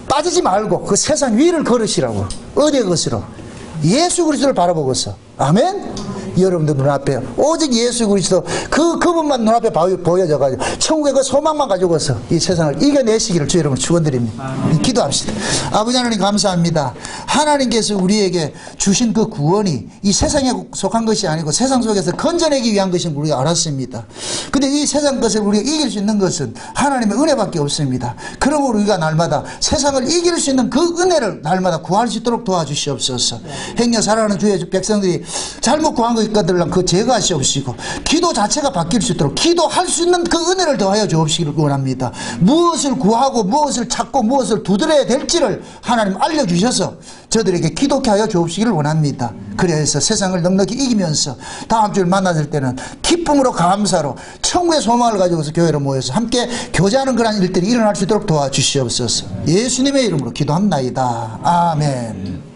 빠지지 말고 그 세상 위를 걸으시라고. 어디의 것으로? 예수 그리스도를 바라보고서. 아멘? 여러분들 눈앞에 오직 예수 그리스도 그분만 눈앞에 보여져가지고 천국의 그 소망만 가지고서 이 세상을 이겨내시기를 주 여러분 축원드립니다. 기도합시다. 아버지 하나님 감사합니다. 하나님께서 우리에게 주신 그 구원이 이 세상에 속한 것이 아니고 세상 속에서 건져내기 위한 것인 우리가 알았습니다. 근데 이 세상 것을 우리가 이길 수 있는 것은 하나님의 은혜밖에 없습니다. 그러므로 우리가 날마다 세상을 이길 수 있는 그 은혜를 날마다 구할 수 있도록 도와주시옵소서. 행여 사랑하는 주의 백성들이 잘못 구한 것들은 그 제거하시옵시고 기도 자체가 바뀔 수 있도록 기도할 수 있는 그 은혜를 더하여 주옵시기를 원합니다. 무엇을 구하고 무엇을 찾고 무엇을 두드려야 될지를 하나님 알려주셔서 저들에게 기도케 하여 주옵시기를 원합니다. 그래서 세상을 넉넉히 이기면서 다음 주를 만났을 때는 기쁨으로 감사로 천국의 소망을 가지고서 교회로 모여서 함께 교제하는 그런 일들이 일어날 수 있도록 도와주시옵소서. 예수님의 이름으로 기도합나이다. 아멘.